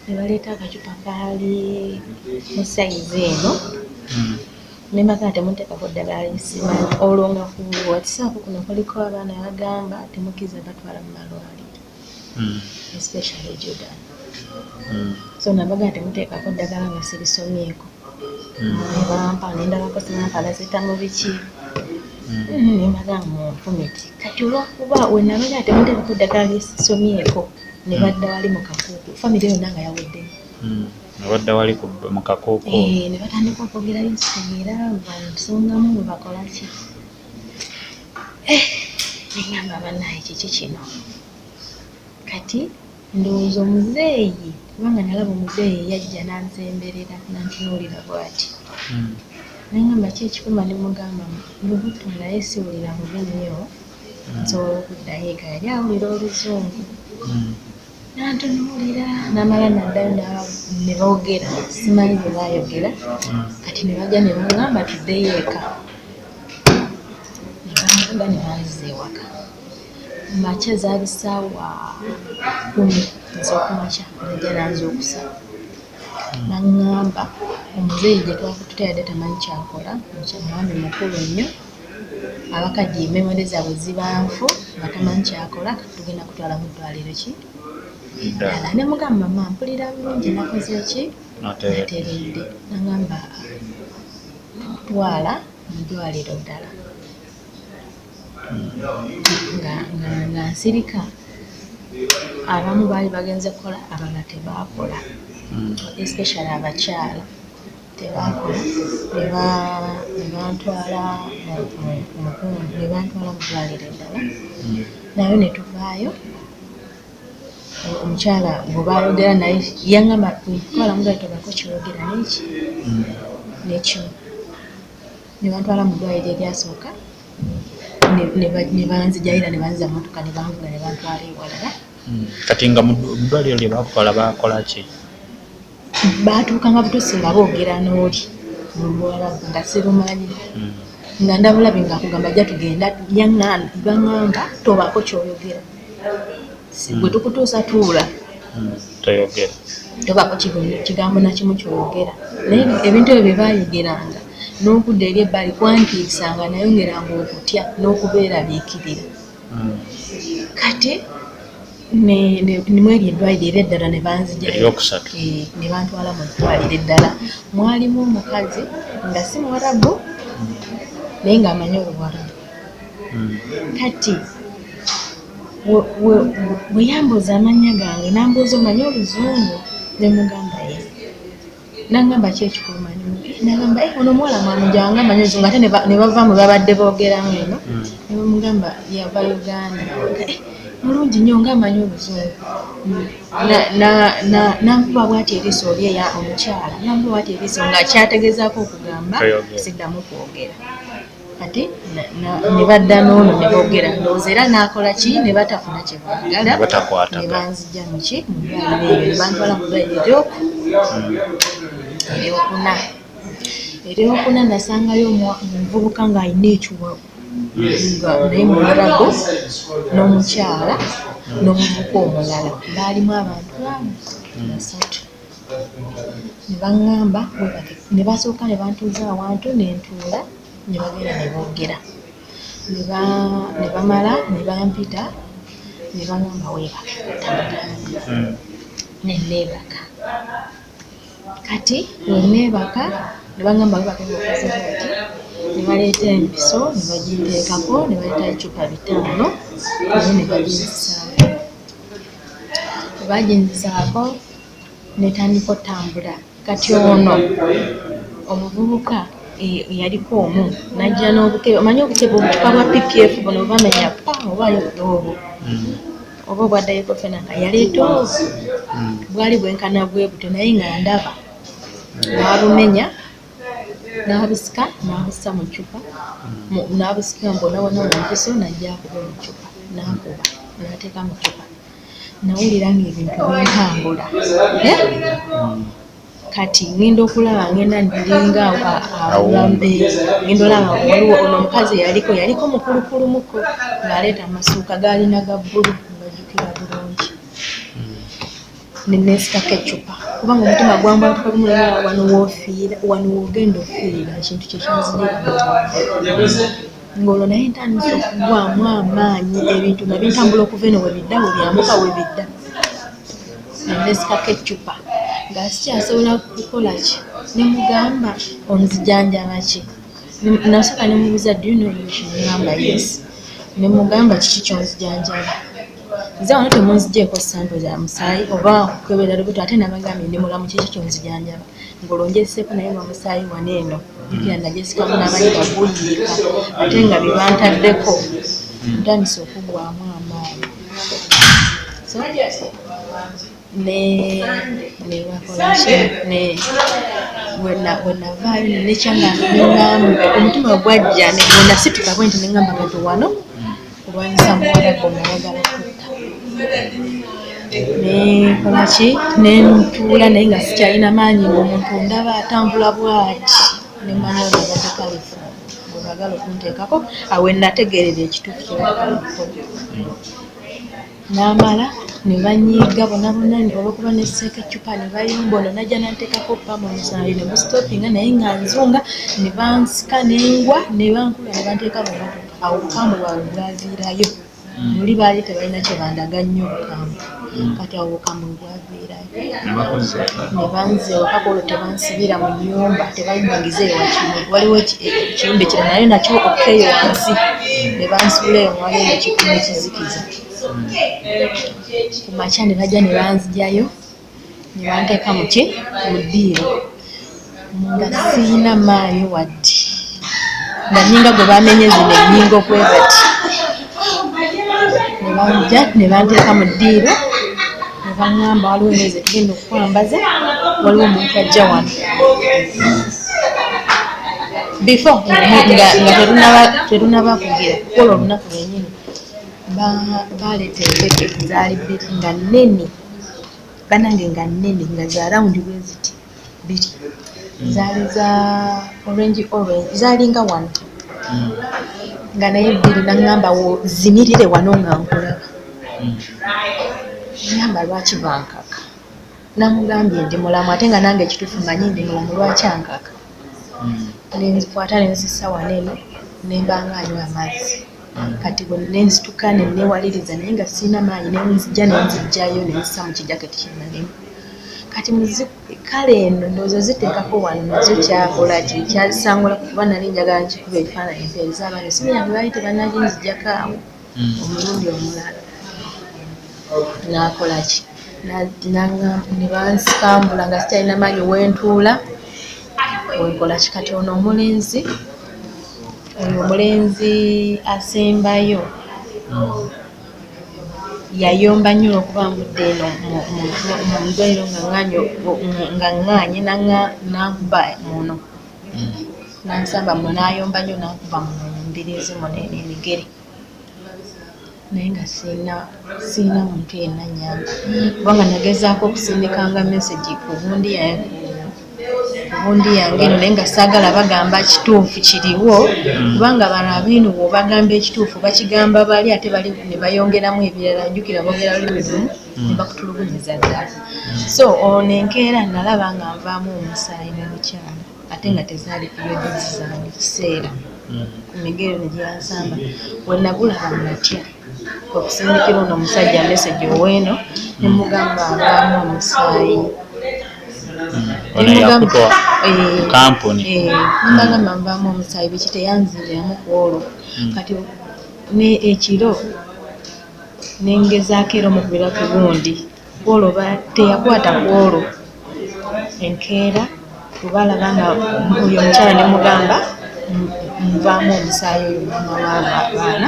ne baleeta akacupa kaali mu sayizi eno. Ne mbagamba temunteekako ddagala lisimanyi olwo nga ku WhatsApp kuno kuliko abaana bagamba temukiza batwala mu malwaliro especially Jordan. So nabagamba temuteekako ddagala nga sirisomyeko ne bampa nendabako sinapalazita mu biki ne mbagamba munfumiti kati olwakuba we nabagamba temuteekako ddagala lisomyeko ne badda wali mu kakuuku famire yonna nga yaweddeyo. Abadde wali mu kakooko. Ne batandika okwogera byensigera bansongamu bwe bakola ki. Negamba bannaye kiki kino kati ndowooza omuzeeyi kubanga nalaba omuzeeyi yajja nansemberera nantunuulira bw'ati. Nengamba ki ekikuma ne mugamba lubuto naye siwulira mubi nnyo nsobola okuddayo eka yali awulira oluzungu. Nantunuulira namala naddayo ne boogera simanyi bye baayogera kati ne bajja ne baŋŋamba tuddeyo eka ne banvuga ne banzza ewaka. Makya zaali ssaawa 10 ez'okumakya najja nanzuukusa naŋŋamba omuzeeyi gye twakutute yadde tamanyi kyakola mwami mukulu nnyo abakadde memore zaabwe zibanfu nga tamanyi kyakola tugenda kutwala mu ddwaliro ki ddala. Ne mugamba mama mpulira bulungi nakoze ki nateredde naŋŋamba tukutwala mu ddwaliro ddala nga nsirika. Abamu baali bagenze kukola abalala tebaakola especially abakyala tebaakola ne bantwala mu ddwaliro eddala nayo ne tuvaayo. Omukyala bwe baayogera naye yaŋŋamba twala mudwaliro tobako kyeyogera neki nekimu ne bantwala mu ddwaliro eryasooka ne banzijayira ne banziza mmotoka ne banvuga ne bantwala ewalala. Kati nga mu ddwaliro lye bakukola bakola ki? Baatuukanga butuusi nga boogera n'oli mu Luwarabu nga sirumanyi nga ndabulabi nga kugamba ajja tugenda baŋŋamba tobaako ky'oyogera bwe tukutuusa tuula toyogera tobaako kigambo na kimu ky'oyogera. Naye ebintu ebyo bye baayogeranga n'okudda eri ebbali kwantiisanga nayongeranga okutya n'okubeeraliikirira. Kati nimweri eddwaliro era eddala ne banzija eryokusatu ne bantwala mu ddwaliro eddala. Mwalimu omukazi nga si Muwarabu naye ng'amanyi Oluwarabu. Kati bwe yambuuza amannya gange nambuuza omanyi Oluzungu ne mugamba ye nangamba ki ekikulu nagamba ono omuwala mwamujanga amanyi Oluzungu ate ne bavaamu babadde boogeramu eno ne bamugamba yava Uganda mulungi nnyo ng'amanyi Oluzungu. Namuba bw'ati eriiso oli eya omukyala namuba bw'ati eriiso nga kyategezaako okugamba siddamu kwogera. Kati ne badda n'ono ne boogera ndowooza era n'akola ki ne batafuna kye baagala ne banzijja mu ki mu ddwaliro eryo ne bantwala mu ddwaliro eryokuna nasangayo omuvubuka ng'alina ekiwago naye Muwarabu n'omukyala n'omuvubuka omulala baalimu abantu basatu. Ne baŋŋamba ne basooka ne bantuuza awantu ne ntuula ne bagenda ne boogera ne bamala ne bampita ne baŋŋamba weebake ne neebaka. Kati we neebaka ne baŋŋamba weebake ng'okoze bw'oti ne baleeta empiso ne bagiteekako ne baleeta ebicupa 5 naye ne baginzisaako. Bwe baginzisaako netandika otambula. Kati ono omuvubuka yaliko omu najja n'obukebe omanyi obukebe obucupa bwa PPF buno bamenya oba obwaddayeko fena nga yaleeta obu bwali bwenkana bwe butyo naye nga ndaba n'abumenya n'abusika n'abussa mu ccupa n'abusika mbonabona mu mpiso najja akuba mu ccupa n'akuba n'ateeka mu ccupa. Nawulira ng'ebintu bintambula kati ngenda okulaba ngenda ndiringa awambe ngenda olaba waliwo ono omukazi yaliko mukulukulumuko ng'aleeta amasuuka gaalina ga bbulu ngajjukira bulungi neneesitako eccupa kubanga omutima gwamba tukamuleera wano woogenda ofiira ekintu kyekyanzijira ng'olwo naye ntandisa okugwamu amaanyi ebintu nga bintambula okuva eno webidda webyambuka webidda neneesitako eccupa nga sikyasobola kukola ki nemugamba onzijanjaba ki nasooka nemubuuza duyunoyokingamba yes nemugamba kiki kyonzijanjaba nze wano temunzigyeko sampo za musaayi oba kukebera lubuto ate nabagambye ndi mulamu kiki kyonzijanjaba ng'olonjeseeko naye n'omusaayi wano eno jukira najesikamu n'amanyi gaguyiika ate nga bibantaddeko ntandisa okugwamu amaanyi wenavaayo nekyanga omutima gwajja wenasituka bwenti neŋŋamba kati wano olwanyisa muwala gonna ayagala kutta nekolaki nentuula naye nga sikyalina maanyi ng'omuntu ndaba atambula bwati nemanya onabatekalifu ng'obagala okunteekako awe nategeerera ekituufu kyebagala okukola n'amala ne banyiiga bonabona olwokuba nesseeko eccupa ne bayomba ono najja nanteekako pama omusaayi ne gusitopinga naye nga nzunga ne bansika n'engwa ne bankula ne banteeka mumotoka awo obukambwe bwabwe bwaviirayo muli baali tebalina kye bandaga nnyo obukambwe kati awo obukambwe bwaviirayo ne banze wakaka olwo tebansibira mu nnyumba tebayingiza ewakimwe waliwo ekiyumba kirala naye nakyo okkeeyo wansi ne bansuula eyo mwali eyo ekikumu ekizikiza ku makya ne bajja ne banzijayo ne banteeka mu ddiiro nga siina maanyi wadde nga nnyinga gwe bamenye zino ennyinga okwebati ne bajja ne banteeka mu ddiiro ne baŋŋamba waliwo emyezi tugenda okukwambaza waliwo omuntu ajja wano before nga tetunaba kugira kukola olunaku lwennyini baleeta empeke zaali bbiri nga nnene banange nga nnene nga za rawundi bwe ziti bbiri zaali za orange zaalinga wano nga naye bbiri naŋŋamba zimirire wano nga nkulaba ngamba lwaki bankaka namugambye ndi mulamu ate nga nange ekituufu manyi ndi mulamu lwaki ankaka nenzikwata nenzisa wano eno nembanga anywa amazzi kati bwe nenzituka nenewaliriza naye nga siina maanyi nenzijja nenzijjayo nenzisa mu kijaketi kyenalimu kati kale eno ndowooza ziteekako wano nazo kyakola ki kyazisangula kuba nali njagala nkikuba ebifaananyi empeereza abaana esimu yange baali tebannaginzijjako awo omulundi omulala nakola ki ne bansikambula nga sikyalina maanyi wentuula wenkola ki kati ono omulenzi oyo omulenzi asembayo yayomba nnyo olwokuba mbudde eno mu ddwaliro nga ŋŋaanye nankuba muno nansamba muno nayomba nnyo nankuba muno mbirizi muno emigere naye nga siina muntu yenna nnyamba kubanga nagezaako okusindikanga mesagi ku bundi yange eno naye nga saagala bagamba kituufu kiriwo kubanga bano abiinu bw'obagamba ekituufu bakigamba bali ate bali ne bayongeramu ebirala njukira boogera lulimi lumu ne bakutulugunyiza ddala so ono enkeera nalaba nga nvaamu omusaayi n'omukyala ate nga tezaali periodizi zange kiseera ku migero ne gyansamba we nagulaba natya okusindikira ono omusajja mesagi ow'eno ne mugamba avaamu omusaayi mbagamba nvaamu omusaayi biki teyanziramu ku olwo kati ne ekiro nengezaako era omukubira ku gundi olwo teyakwata ku olwo enkeera tubalaba nga oyo omukyala ne mugamba nvaamu omusaayi oyo mama w'abaana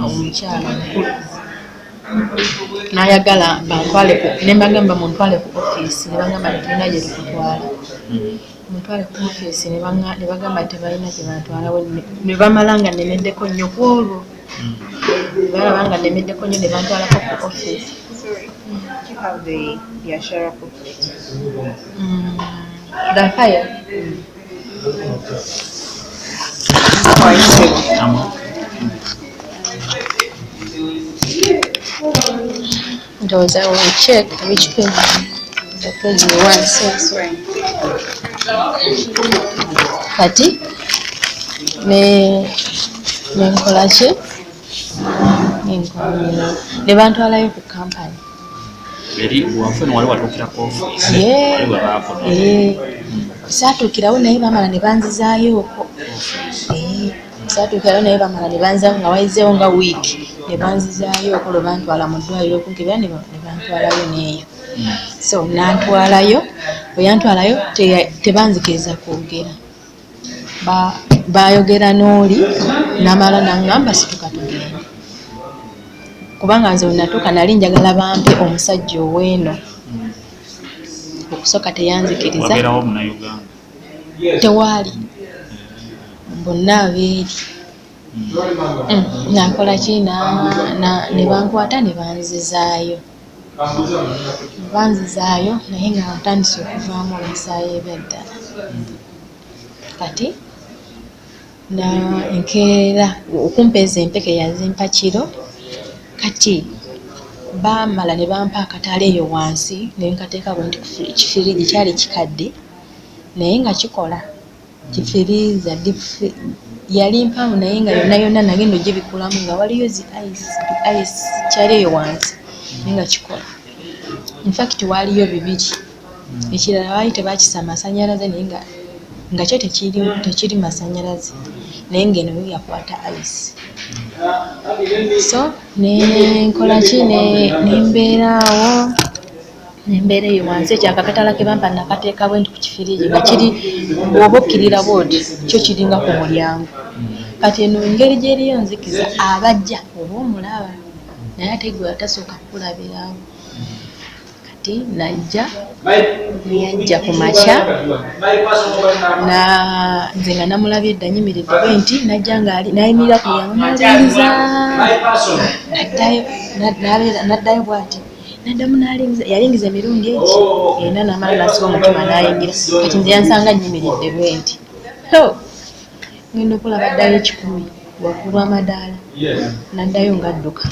omukyala mukulu n'ayagala bantwale nembagamba muntwale ku ofiisi ne bagamba tetulina gye tukutwala mutwale ku ofiisi ne bagamba tebalina gye bantwalawo ne bamala nga nemeddeko nnyo ku olwo balaba nga nemeddeko nnyo ne bantwalako ku ofiisi The fire. Ndowooza we'll check which page. The page you want says. Kati nenkola ki? Ne bantwalayo ku kampani. Saatuukirawo naye bamala ne banzizaayo okwo. Saatuukirawo naye bamala ne banzizaayo nga wayizeewo nga wiiki ne banzizaayo okwo lwe bantwala mu ddwaliro okunkebera ne bantwalayo n'eyo. So nantwalayo, bwe yantwalayo tebanzikiriza kwogera. Bayogera n'oli n'amala n'aŋŋamba situka tugende. Kubanga nze wenatuuka nali njagala bampe omusajja ow'eno. Okusooka teyanzikiriza. Wabeerawo Munnayuganda? Tewaali. Bonna abeeri. Nakola ki ne bankwata ne banzizaayo. Banzizaayo naye nga ntandise okuvaamu omusaayi eby'eddala. Kati nkeera okumpeeza empeke yazimpa kiro. Kati bamala ne bampa akatale eyo wansi ne nkateeka bwe nti kifiriji kyali kikadde naye nga kikola. Kifiriza yali mpamu naye nga yonna nagenda ogibikulamu nga waliyo zi ice kyali eyo wansi naye nga kikola. In fact waliyo bibiri. Ekirala baali tebakisa masanyalaze naye nga kyo tekiri masanyalaze naye ng'eno yakwata ice. So nenkola ki nembeeraawo nembeera eyo wansi ekyo akakatala ke bampa nakateeka bwe nti ku kifiriji nga kiri bw'oba okkirira bwoti kyo kiringa ku mulyango. Kati eno engeri gy'eriyo nzikiza abajja oba omulaba naye ate gwe atasooka kukulabirawo. Kati najja yajja ku makya nze nga namulabye edda nyimiridde bwe nti najja nayimirira ku mulyango n'alingiza. N'addayo bw'ati n'addamu n'alingiza. Yalingiza emirundi egi era n'amala n'asiba omutima n'ayingira. Kati nze yansanga nyimiridde bwe nti ngenda okulaba addayo 10 waggulu amadaala. N'addayo ng'adduka.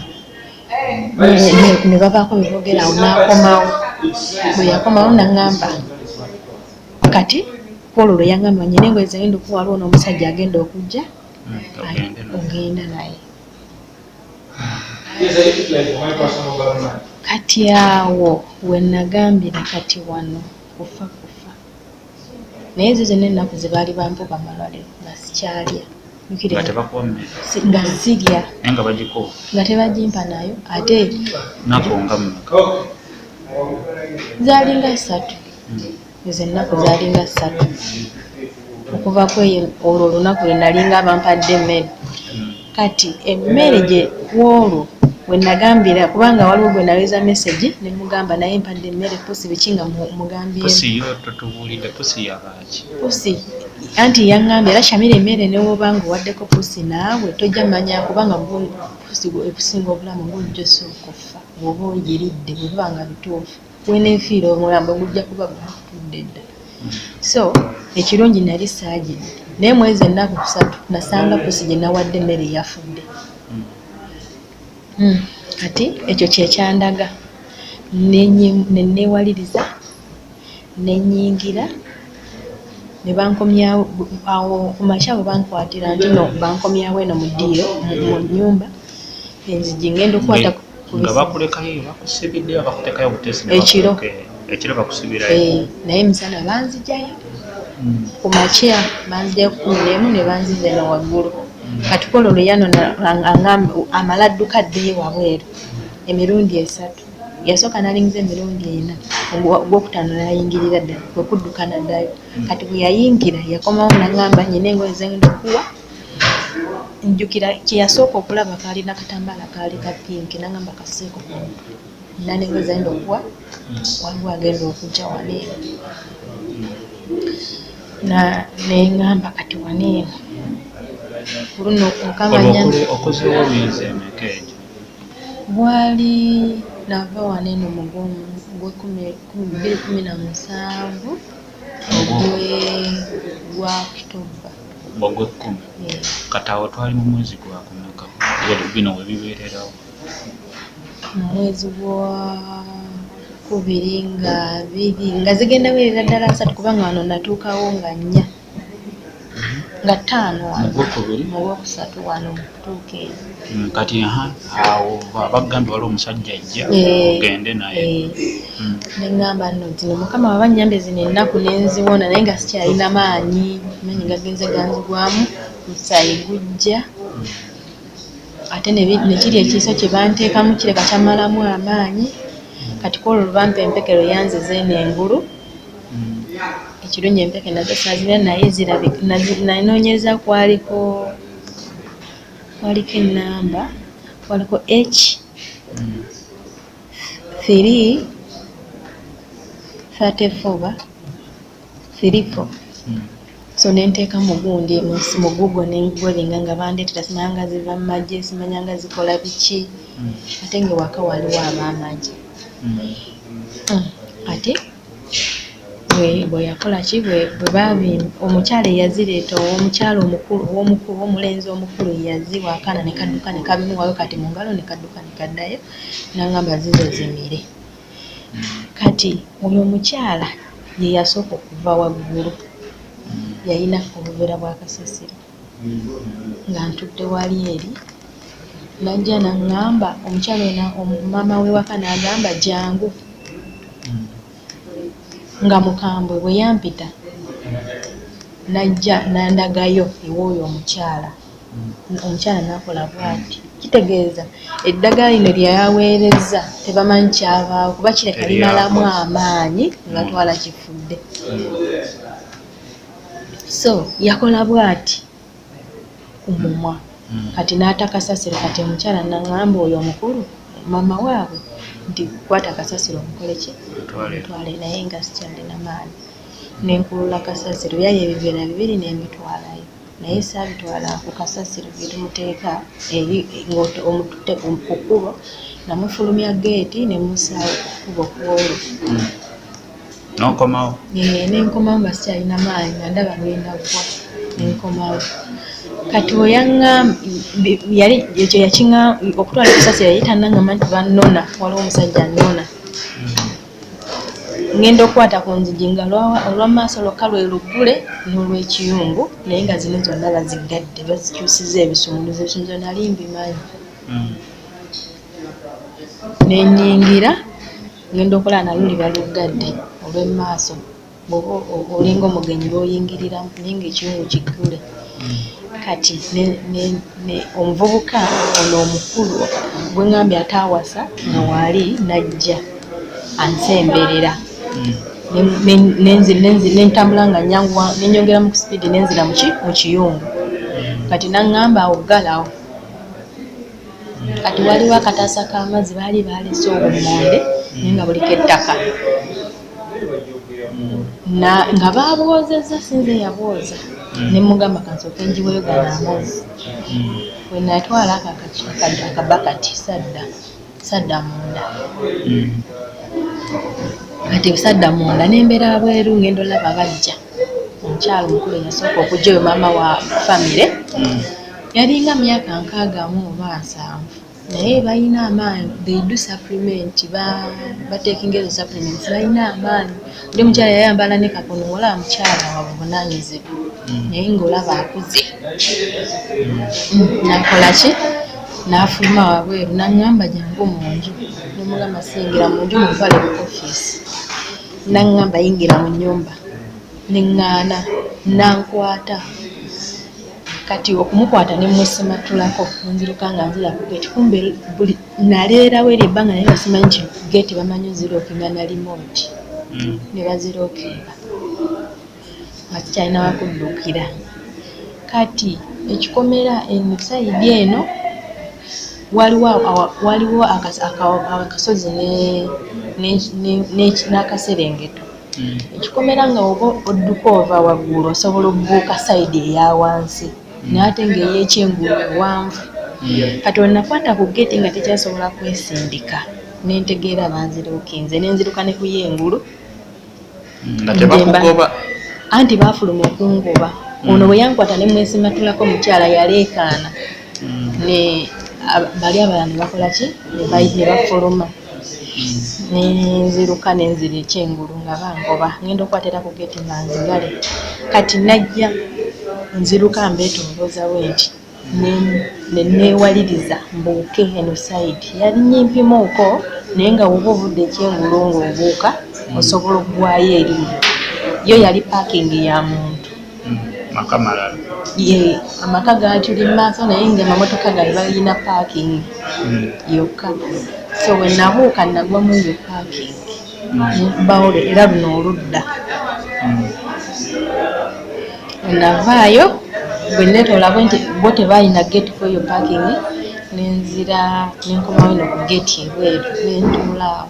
Ne babaako bye boogera awo n'akomawo. Bwe yakomawo n'aŋŋamba kati Paul lwe yaŋŋamba nnyina engoye ze ngenda okuwa waliwo n'omusajja agenda okujja ogenda naye. Kati awo we nagambira kati wano kufa. Naye ezo zonna ennaku ze baali bampa bamalwaliro nga sikyalya. Nga sirya. Nga bagikuwa? Nga tebagimpa nayo ate nnaku nga mmeka? Zaalinga 3. Ezo ennaku zaalinga 3. Okuva kweyo olwo olunaku lwe nalinga bampadde emmere. Kati emmere gye olwo we nagambira kubanga waliwo gwe naweza message ne mugamba naye mpadde emmere pusi biki nga mugambye. Pusi yo totubuulidde pusi yabaaki? Pusi anti yaŋŋambye era Shamira emmere ne wobanga owaddeko pusi naawe tojja manya kubanga pusi ekusinga obulamu ng'ojjosa okufa bw'oba ogiridde bwe biba nga bituufu. Weneefiira omulambo gujja kuba gutudde dda. So ekirungi nali saagidde naye mwezi ennaku 3 nasanga pusi gye nawadde emmere yafudde. Kati ekyo kyekyandaga neewaliriza nenyingira ne bankomyawo awo ku makya bwe bankwatira nti no bankomyawo eno mu ddiiro mu nnyumba enzigi ngenda okukwata nga bakulekayo bakusibidde bakutekayo butesi ekiro bakusibirayo. Naye misana banzijayo ku makya banzijayo 11 ne banziza eno waggulu. Kati Polo lwe yano amala adduka addeyo wabweru emirundi 3. Yasooka n'alingiza emirundi 4 ogwokutaano n'ayingirira ddala kwe kudduka n'addayo. Kati bwe yayingira yakomawo n'aŋŋamba nnyina engoye ze ngenda okuwa. Njukira kye yasooka okulaba kaalina katambaala kaali ka pinki n'aŋŋamba kasseeko ku mutwe. Nina n'engoye ze ngenda okuwa waliwo agenda okujja wano eno. Neŋŋamba kati wano eno luno okamanya okozeewo luyinza emeka egyo? Bwali nava wano eno mu gw'ekumi 2017 gwa October. Ogw'ekkumi. Kati awo twali mu mwezi gwa kumeka bino we bibeererawo. Mu mwezi gwa kubiri nga biri nga zigenda weerera ddala 3 kubanga wano natuukawo nga 4 nga 5 mu gwokusatu wano mukutuuka eyo. Kati awo bagambye waliwo omusajja ajja ogende naye. Neŋŋamba nno zino Mukama waba nnyambe zino ennaku nenziwona naye nga sikyalina maanyi gagenze ganzigwamu musaayi gujja ate nekiri ekiiso kye banteekamu kireka kyamalamu amaanyi kati kwolwo lubampa empekero yanziza eno engulu ekirungi empeke nazo saazira naye zirabika nanoonyereza kwaliko ennamba kwaliko H3 34 so nenteeka mugundi mu Google nengolinga nga bandeetera simanya nga ziva mu magye simanya nga zikola biki ate nga waka waliwo ab'amagye ate bwe yakola ki bwe babimba omukyala eyazireeta omukyala omukulu omulenzi omukulu yaziwaakana ne kadduka ne kabimuwayo kati mu ngalo ne kadduka ne kaddayo n'angamba zizo zimire kati oyo omukyala ye yasooka okuva waggulu yalina obuveera bwa kasasiro nga ntudde wali eri najja naŋŋamba omukyala maama we waka n'agamba jangu nga mukambwe bwe yampita najja nandagayo ew'oyo omukyala n'akola bw'ati kitegeeza eddagala lino lyayaweereza tebamanyi kyavaawo kuba kireka limalamu amaanyi nga twala kifudde so yakola bw'ati ku mumwa kati n'atakasasiro kati omukyala naŋŋamba oyo omukulu maama waabwe nti kwata kasasiro omukole ki twale naye nga sikyalina maanyi nenkulula kasasiro byali ebiveera 2 nembitwalayo naye saabitwala ku kasasiro byetumuteeka eri omututte ku kkubo namufulumya geeti nemusaawo ku kkubo kwolwo n'okomawo nenkomawo nga sikyalina maanyi nga ndaba ngenda gwa nenkomawo kati yali ekyo okutwala ekisasiro yali tannangamba nti bannona waliwo omusajja nnona ngenda okukwata ku nzigi nga olwamaaso lwokka lwe luggule n'olw'ekiyungu naye nga zino zonna bazigadde bazikyusiza ebisumuluzo ebisumuluzo nali mbimanyi nenyingira ngenda okulaba nalwo liba luggadde olw'emaaso olinga omugenyi lw'oyingiriramu naye nga ekiyungu kiggule kati omuvubuka ono omukulu gwe ngambye ataawasa nga waali najja ansemberera nentambula nga nenyongera mu kusipidi nenzira mu kiyungu kati naŋŋamba awuggalawo kati waliwo akataasa k'amazzi baali balese obummonde naye nga buliko ettaka nga babwozezza sinze yabwoza nemugamba kansooke njiweyo gano amazzi bwe natwala akabakati sadda munda kati sadda munda nembeera bweru ngendo laba bajja omukyalo omukulu yasooka okujja oyo maama wa famire yalinga myaka 60 oba 70 naye balina amaanyi they do supplement batekinga ezo supplements balina amaanyi oli mukyala yayambala ne kakono wala mukyala wabuvunanyizibwa naye ngaolaba akuze nakola ki n'afuluma wabweru naŋŋamba jangu mu nju nemugamba siyingira mu nju mutwale mu ofiisi naŋŋamba yingira mu nnyumba neŋŋaana nankwata kati okumukwata nemusimatulako nziruka nga nzira ku geeti kumbe naleerawo eri ebbanga naye basimanyi nti geeti bamanyi ozirookinga na remote ne bazirookinga nga kikyalina wakuddukira kati ekikomera esaidi eno waliwo akasozi n'akaserengeto ekikomera nga oba odduka ova waggulu osobola okubuuka sayidi eya wansi naate ng'eyekyengulu ewanvu kati onakwata ku geeti nga tekyasobola kwesindika nentegeera banzirookinze nenziruka ne ku yengulu nga tebakugoba anti baafuluma okungoba. Ono bwe yankwata ne mwesimatulako mukyala yaleekaana ne bali abalala ne bakola ki ne bafuluma nenziruka nenzira ekyengulu nga bangoba ngenda okwatera ku geti nga nzigale kati najja nziruka mbeetolooza bwenti neewaliriza mbuuke eno side yali nyimpimuuko naye nga woba ovudde ekyengulu ng'obuuka osobola okugwayo eri yo yali paakingi ya muntu amaka gaatuli maaso naye nga amamotoka gali balina paakingi yokka so bwe nabuuka nagwa mu eyo paakingi bawole era luno oludda navaayo bwe neetoolabwe nti bo tebalina geti ku eyo paakingi nenzira nenkomawo ino ku geti ebweru nentuulaawo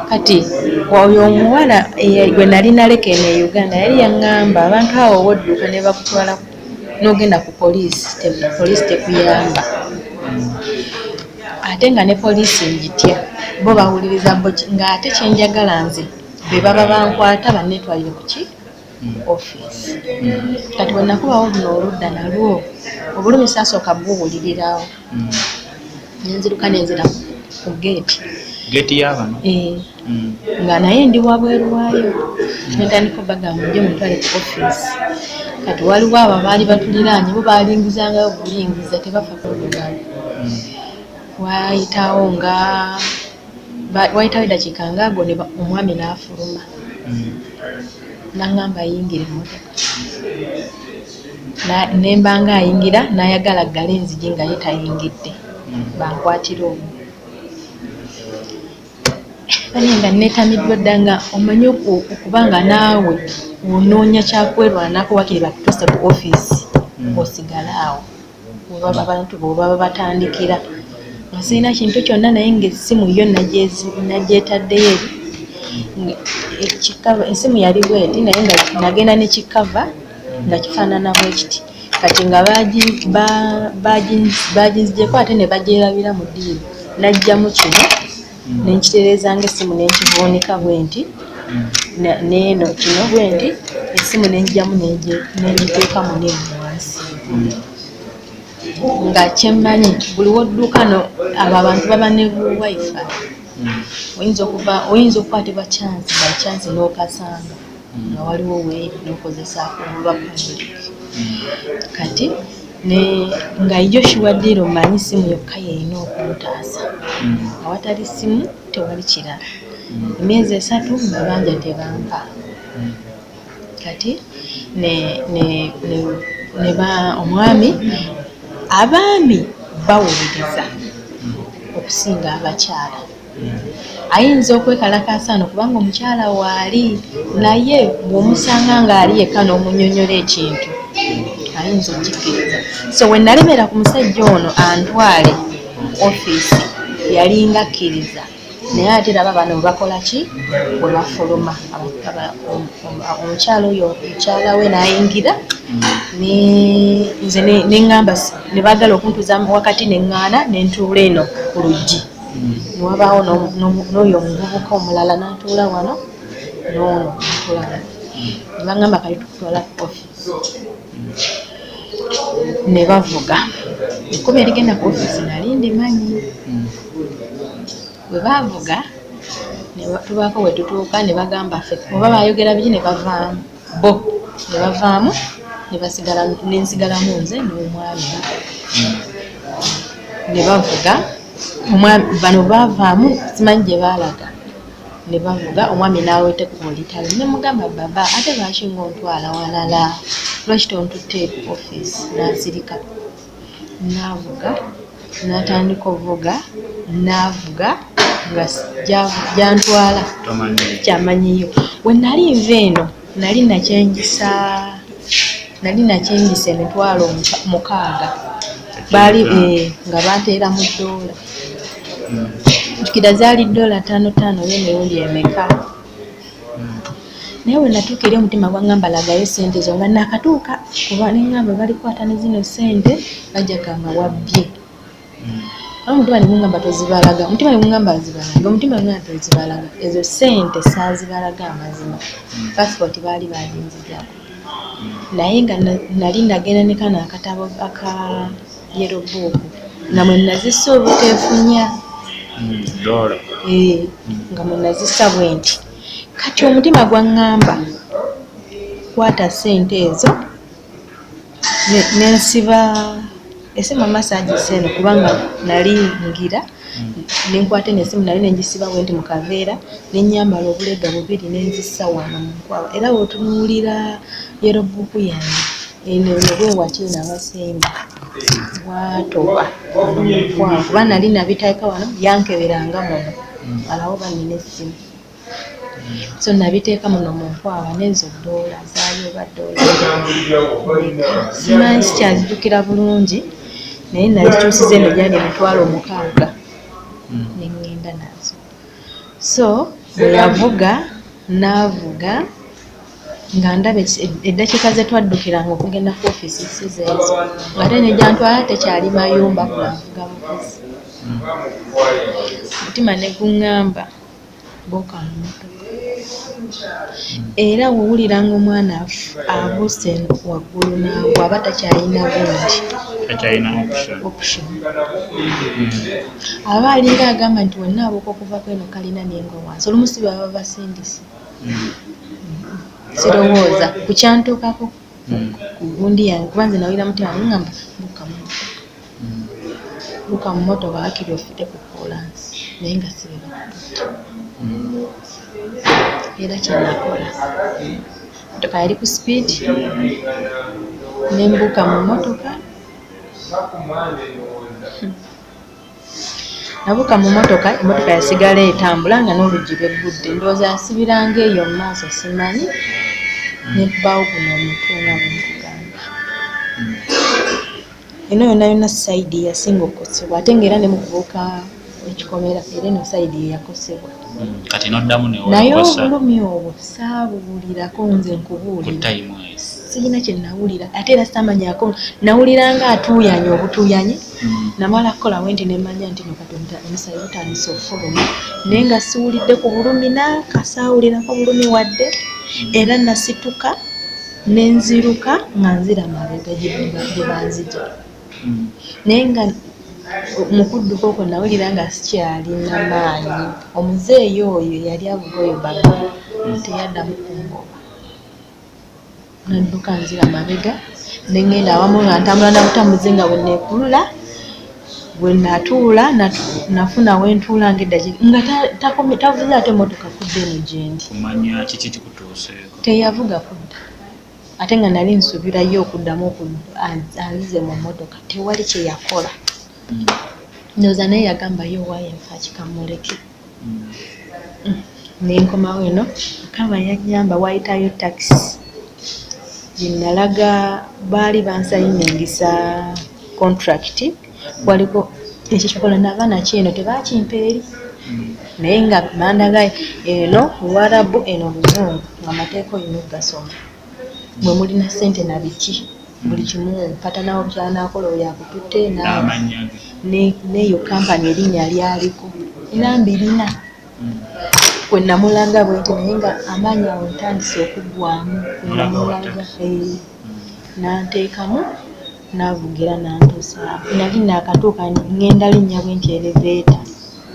kati oyo omuwala gwe nali naleka eno e Uganda yali yaŋŋamba abantu awo wodduka ne bakutwala n'ogenda ku poliisi tekuyamba ate nga ne poliisi njitya bo bawuliriza nga ate kyenjagala nze be baba bankwata banneetwalire ku ki ofiisi kati bwe nakubawo buno oludda nalwo obulumi saasooka buwulirirawo nenziruka nenzira ku geeti y'abano nga naye ndi wabweru waayo netandika obagamba nje mutwale ku ofiisi kati waliwo abo baali batuliraanye bo baalingizangayo bulingiza tebafa kudugala wayitawo eddakiika ngaago omwami n'afuluma naŋŋamba ayingire emmotoka nembanga ayingira n'ayagala ggala enzigi nga ye tayingidde bankwatira omwo naye nga neetamiddwa dda nga omanyi okubanga naawe onoonya kyakwerwanako wakiri bakutuuse ku ofiisi osigala awo abantu bwebaba batandikira nga sirina kintu kyonna naye ngaessimu yo nagyetaddeyo essimu yali bweti naye nga nagenda ne kikava nga kifaanana bwe kiti kati nga baginzijeko ate ne bagyerabira mu ddiiro najjamu kino nenkitereeza ng'essimu nenkivuunika bwenti neeno kino bwenti essimu nenjjamu nengiteekamu nemu wansi nga kyemmanyi buli wodduukano abo abantu baba ne wifi oyinza okukwatibwa chance n'okasanga nga waliwo weeri n'okozesaako oba public kati nga Joshua Diro manyi simu yokka yeyina okuntaasa awatali simu tewali kirala emyezi 3 nga banja tebampa kati omwami abaami bawuliriza okusinga abakyala ayinza okwekalakaasano kubanga omukyala waali naye bw'omusanga ng'ali yekka n'omunyonyola ekintu ayinza okikiriza so we nalemera ku musajja ono antwale ofiisi yalinga akkiriza naye ate raba bano bakola ki bwe bafuluma omukyala oyo mukyala we n'ayingira nze neŋŋamba ne baagala okuntuuza wakati neŋŋaana nentuula eno ku luggi newabaawo n'oyo omuvubuka omulala n'atuula wano n'ono n'atuula wano ne baŋŋamba kali tukutwala ku ofiisi ne bavuga ekkubo erigenda ku ofiisi nali ndimanyi bwe baavuga tubaako we tutuuka ne bagamba ffe oba baayogera biki ne bavaamu bo ne bavaamu nensigalamu nze n'omwami ne bavuga bano baavaamu simanyi gye baalaga ne bavuga omwami n'awete ku olitalo ne mugamba baba ate lwaki ng'ontwala walala lwaki tontutte ku ofiisi n'asirika n'avuga n'atandika ovuga n'avuga nga gyantwala kyamanyiyo we nali nva eno nali nakyengisa emitwalo 6 baali nga banteera mu ddoola njukira zaali $5 y'emirundi emeka naye we natuuka eri omutima gwangamba lagayo sente zo nga nakatuuka kuba neŋŋamba balikwata ne zino sente bajja gamba wabbye omutima ne gungamba tozibalaga omutima ne gungamba zibalaga omutima ne gungamba tozibalaga ezo ssente saazibalaga amazima passport baali balinzijako naye nga nali nagenda ne kano akatabo aka yellow book nga mwe nazissa obuteefunya dola nga mwe nazissa bwe nti kati omutima gwaŋŋamba kwata ssente ezo nensiba esimu massage seno kubanga nali ngira nenkwata nesimu nali nenjisiba bwenti mu kaveera nenyambala obulega bubiri nenzissa wano mu nkwawa era bw'otunuulira yellow book yange eno bwewati nabasemba bwatoba omunkwawa kuba nali nabiteeka wano yankeberanga muno alawo banina essimu so nabiteeka muno mu nkwawa n'ezo ddoola zaalioba ddoola simanyi sikyazijjukira bulungi naye nazituusiza eno gyali 6,000 neŋŋenda nazo so bwe yavuga naavuga nga ndaba eddakiika ze twaddukiranga okugenda ku ofiisi size ezo ng'ate nejjantwala tekyali mayumba kulavuga bukozi mutima ne guŋŋamba booka mu mmotoka era wewuliranga omwana abuuse waggulu naawe aba takyalina bungi option aba alinga agamba nti wenna abuuka okuva kweno kalina nenga wansi olumu si baba basindisi sirowooza ku kyantuukako ku gundi yange kuba nze nawulira mutima ngamba buuka mu mmotoka wakiri ofite ku kolansi naye nga sibebakutta era kyenakola motoka yali ku speed nembuuka mu mmotoka nabuuka mu mmotoka emmotoka yasigala etambula nga n'oluggi lweggudde ndowooza yasibiranga eyo mu maaso simanyi nekubaawo guno omutwe nga bwenkugamba eno yonna yonna sayidi yasinga okukosebwa ate ngaera ne mu kubuuka ekikomera era eno sayidi eyakosebwa kati noddamu naye obulumi obwo saabuwulirako nze nkubuulira sirina kye nawulira ate era samanyako nawuliranga atuuyanye obutuuyanye namala kukola bwenti nemanya nti nokatonda omusaayi butandisa okufuluma naye nga siwulidde ku bulumi nakasaawulirako bulumi wadde era nasituka nenziruka nga nzira mabega gye banzija naye nga mukudduka okwo nawulira nga sikyalina maanyi omuzeeyi oyo yali avuga oyo baga teyaddamu kungoba nadduka nzira mabega nengenda awamu nga ntambula nabutamuze nga bweneekulula bwenatuula nafuna wentuula ngaeddakiika nga tavuze ate emotoka kudda eno gyendi kumanya kiki kikutuuseeko teyavuga kudda ate nga nali nsubirayo okuddamu anzize mu mmotoka tewali kyeyakola ndowooza naye yagambayo wayenfa kikamuleke nenkomawo eno mukama yanyamba wayitayo takisi gyenalaga baali bansayiningisa contract waliko ekyo kikola nabaana kyeno tebakimpa eri naye nga mandaga eno Luwarabu eno Luzungu nga mateeka olina ogasoma mwe mulina ssente na biki buli kimu patanawo kyanakola oyo akututte neyo kampani erinnya lyaliko enamba erina kwe namulaga bwenti naye nga amaanyi awo ntandise okuggwamu namulaga nanteekamu navugira nantuusaawo nali nakatuuka ngenda linnya bwenti eleveeta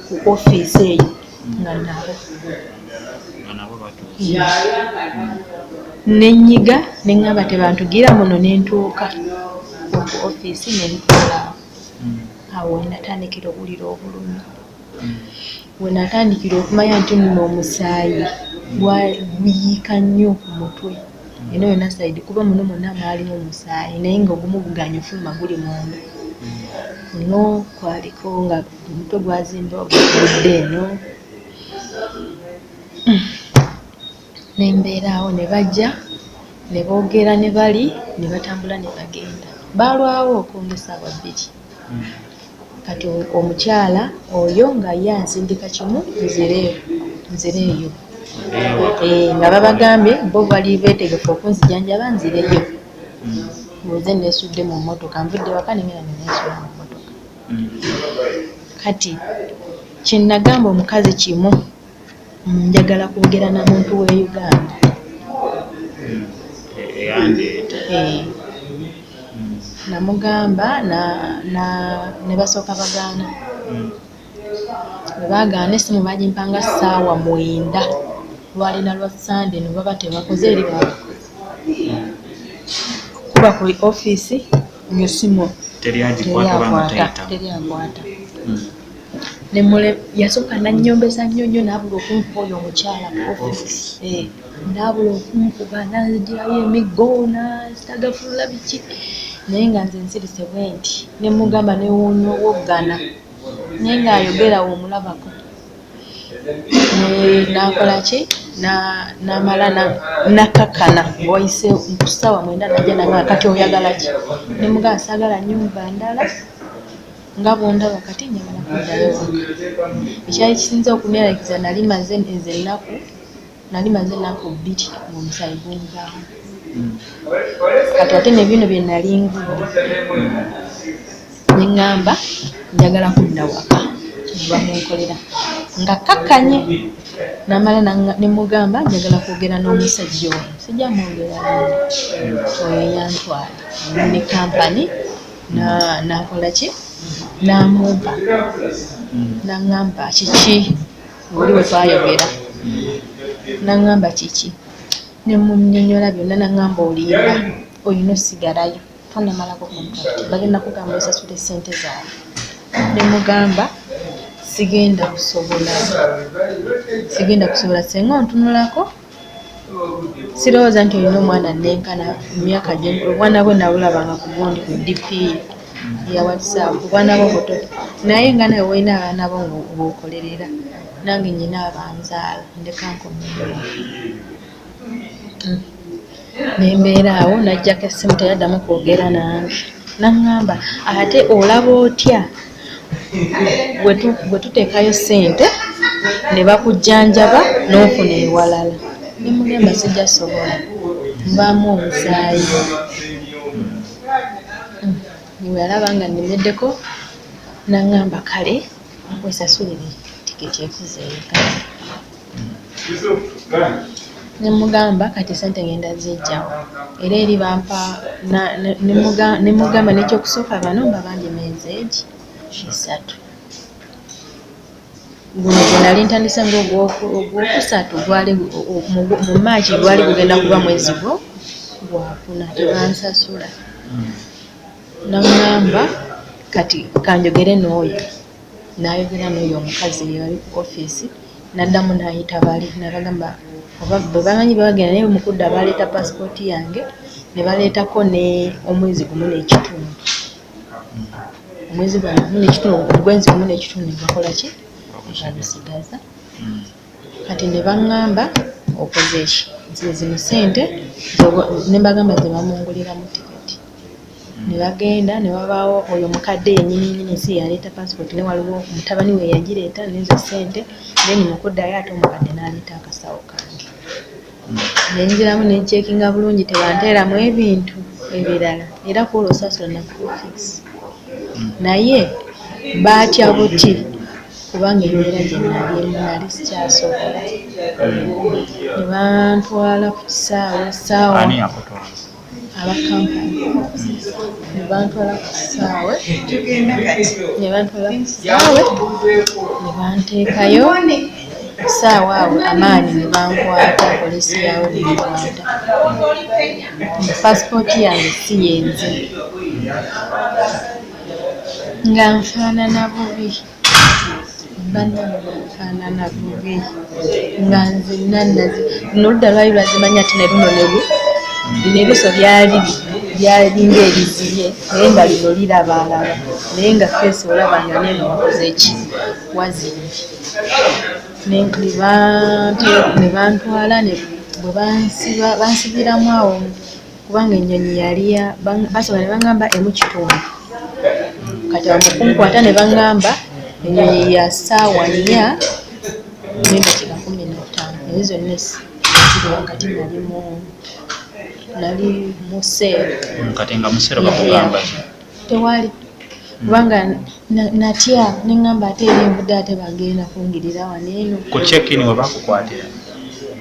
ku ofiisi eyo nga nabo nenyiga neŋŋamba tebantugira muno nentuuka ku ofiisi nentuulaawo awo wenatandikira owulira obulumi wenatandikira okumanya nti nno omusaayi guyiika nnyo ku mutwe eno yonna sayidi kuba muno mwonna mwalimu omusaayi naye nga ogumu guganya ofuluma guli munda no kwaliko nga omutwe gwazimba ogudde eno nembeeraawo ne bajja ne boogera ne bali ne batambula ne bagenda balwawo okwongesa ababiri kati omukyala oyo nga ye ansindika kimu nzireeyo nga babagambye bo bali beetegefu okunzijanjaba nzireyo nze nesudde mu mmotoka nvudde waka nengera neneesula mu mmotoka kati kyenagamba omukazi kimu njagala kwogera na muntu w'e Uganda namugamba ne basooka bagaana bwe bagaana essimu bagimpanga ssaawa 9 lwalina lwa Sande ne baba tebakoze eri kuba ku ofiisi ng'essimu teriakwata nemule yasooka nannyombesa nnyo n'abula okumpa oyo omukyala ku ofiisi n'abula okumpuba n'agirayo emiggo n'azitagafulula biki naye nga nze nsirise bwe nti nemugamba newuunya owoggana naye ng'ayogera omulabako nakola ki namala nakakana wayise ku ssaawa 9 najja nanga kati oyagala ki nemugamba saagala nnyumba ndala nga bondaba kati njagala kuddayo waka ekyali kisinza okuneeragiza nali maze ennaku 2 ng'omusayi gunvaamu kati ate nebino bye nali ngudde neŋŋamba njagala kudda waka bamunkolera nga kakkanye namala nemugamba njagala kwogera n'omusajja oyo sijja mwogera oyo yantwala ne kampani nakola ki namumpa naŋŋamba kiki oli we twayogera naŋŋamba kiki nemunnyonnyola byonna naŋŋamba olimba olina osigalayo tonamalako kontrakiti bagenda kugamba osasula essente zaabwe nemugamba sigenda kusobola senga ontunulako sirowooza nti olina omwana nenkana emyaka gye obwana bwe nabulabanga ku gundi ku DP ya WhatsApp obwana bwo buto naye nga nawe olina abaana bo ng'okolerera nange nyina abanzaala ndeka nkomera nembeera awo najjako essimu teyaddamu kwogera nange naŋŋamba ate olaba otya bwe tuteekayo ssente ne bakujjanjaba n'ofuna ewalala nemugamba sijja sobola mbaamu omusaayi we yalaba nga nnemeddeko naŋŋamba kale wesasulire tiketi ekuzeeyo kati nemugamba kati sente ngenda zijjawo era eri bampa nemugamba n'ekyokusooka bano mba bangi emyezi egi 3 guno gwe nali ntandise ng'ogwokusatu mu Maaki gwali gugenda kuba mwezi gwakuna tebansasula naŋŋamba kati kanjogere n'oyo n'ayogera n'oyo omukazi yali ku ofiisi n'addamu n'ayita bali nabagamba oba bwe bamanyi bagenda naye mukudda baleeta paasipooti yange ne baleetako ne omwezi gumu n'ekitundu ogwezi gumu n'ekitundu bakola ki babisigaza kati ne baŋŋamba okoze eki zino sente ne mbagamba ze bamunguliramu tiketi ne bagenda ne wabaawo oyo mukadde yennyini si yaleeta paasipooti ne waliwo mutabani we yagireeta nezo sente then mukuddayo ate omukadde n'aleeta akasawo kange nenziramu nencekinga bulungi tebanteeramu ebintu ebirala era kuolwo sasula na profits naye baatya buti kubanga embeera gye nali sikyasobola ne bantwala ku kisaawe abakampani ne bantwala ku kisaawe ne banteekayo kusaawa awo amaanyi ne bankwata poliisi yawe ne bankwata paasipooti yange si yenze nga nfaanana bubi bananfaanana bubi nga nze noludda lwali lwazimanya ati neruno nebiso byalinga ebizibye naye nga lino lirabalaba naye nga feesi olaba nga neno wakoze eki wazimbi ne bantwala bwe bansibiramu awo kubanga ennyonyi yaliya basobola ne baŋŋamba emu kitundu kati bamukunkwata ne baŋŋamba ennyonyi ya ssaawa 4 n'endakiika 15 naye zonna ziri wakati nali mu seero kati nga museero bakugamba tewali kubanga natya neŋŋamba ate eri envudde ate bagenda kungirira waneeno ku check-in we bakukwatira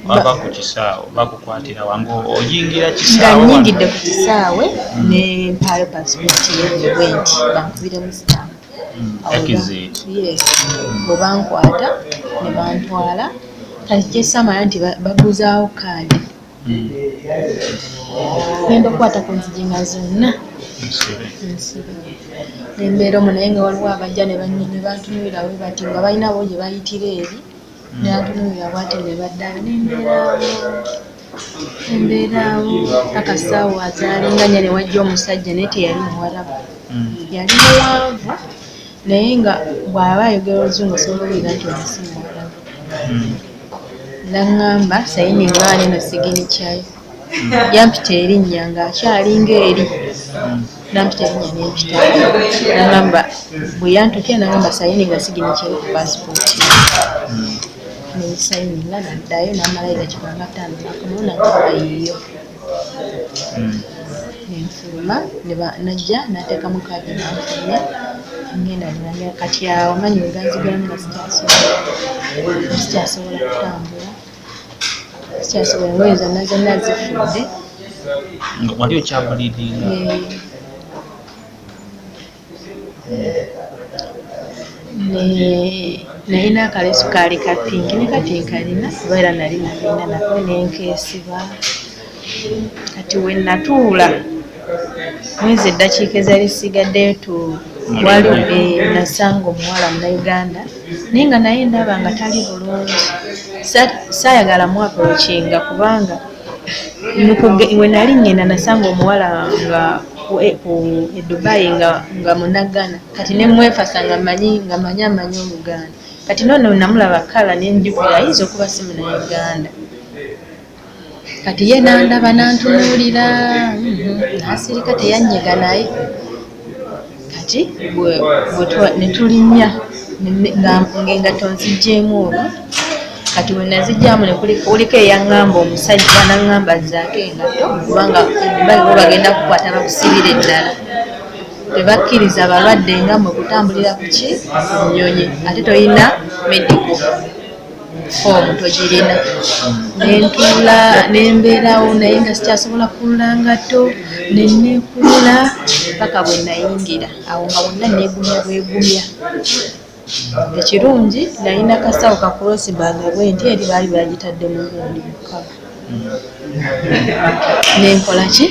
baba ku kisaawe bakukwatira wange oyingira nga kisaawe nnyingidde ku kisaawe ne mpaayo pasipoti yebwe nti bankubiremu stamp exit yes bwe bankwata ne bantwala kati kyesamala nti baguzaawo kaadi genda okukwata ku nzigi nga zonna nsibe nembeera omwo naye nga waliwo abajja ne bantunuulirawo bati nga balinawo gye bayitira eri ne bantunuulira bwati ne baddayo nembeeraawo paka ssaawa azaalinganya ne wajja omusajja naye teyali muwarabu yali muwanvu naye nga bw'aba ayogera oluzungu osobola owulira nti wansi muwarabu naŋŋamba sayininga neno sigini kyayo yampita erinnya ng'akyalinga eri nampita erinnya nempita naŋŋamba bwe yantukira naŋŋamba sayininga sigini kyayo ku pasipooti nesayininga naddayo n'amalayo kibanga ttaano nakomawo naŋŋamba yiiyo nenfuluma najja n'ateekamu kaadi nanfulumye ngenda nenanya kati awo manyi weganzigulamu nga sikyasobola kutambula sikyasobola engoye zonna zonna zifudde wali okyabulidinga nalina akaleesu kaali ka pinki ne kati nkalina kuba era nali nalina nako nenkeesiba kati we natuula mwezi eddakiika ezali sigaddeyo waliwo nasanga omuwala Munnayuganda naye nga naye ndaba nga tali bulungi saayagala mwaprokinga kubanga we nali ngenda nasanga omuwala nga e Dubai nga Munnagana kati nemwefasa nga manyi amanyi Oluganda kati noono namulaba kala nenjukira ayinza okuba si Munnayuganda kati ye nandaba nantunuulira nasirika teyanyega naye kati netulinnya ng'engatto nziggyemu olwo kati we nazigyamu kuliko eyaŋŋamba omusajja naŋŋamba zzaako engatto kubanga bo bagenda kukwata bakusibira eddala tebakkiriza balwadde nga mwe kutambulira ku nnyonyi ate toyina medical form togirina nentuula nembeerawo naye nga sikyasobola kukulula ngatto neneekulula paka bwe nayingira awo nga bonna neegumya bwegumya ekirungi nalina kasawo ka crossbag bwe nti eri baali bagitadde mu gundi mukaba nenkola ki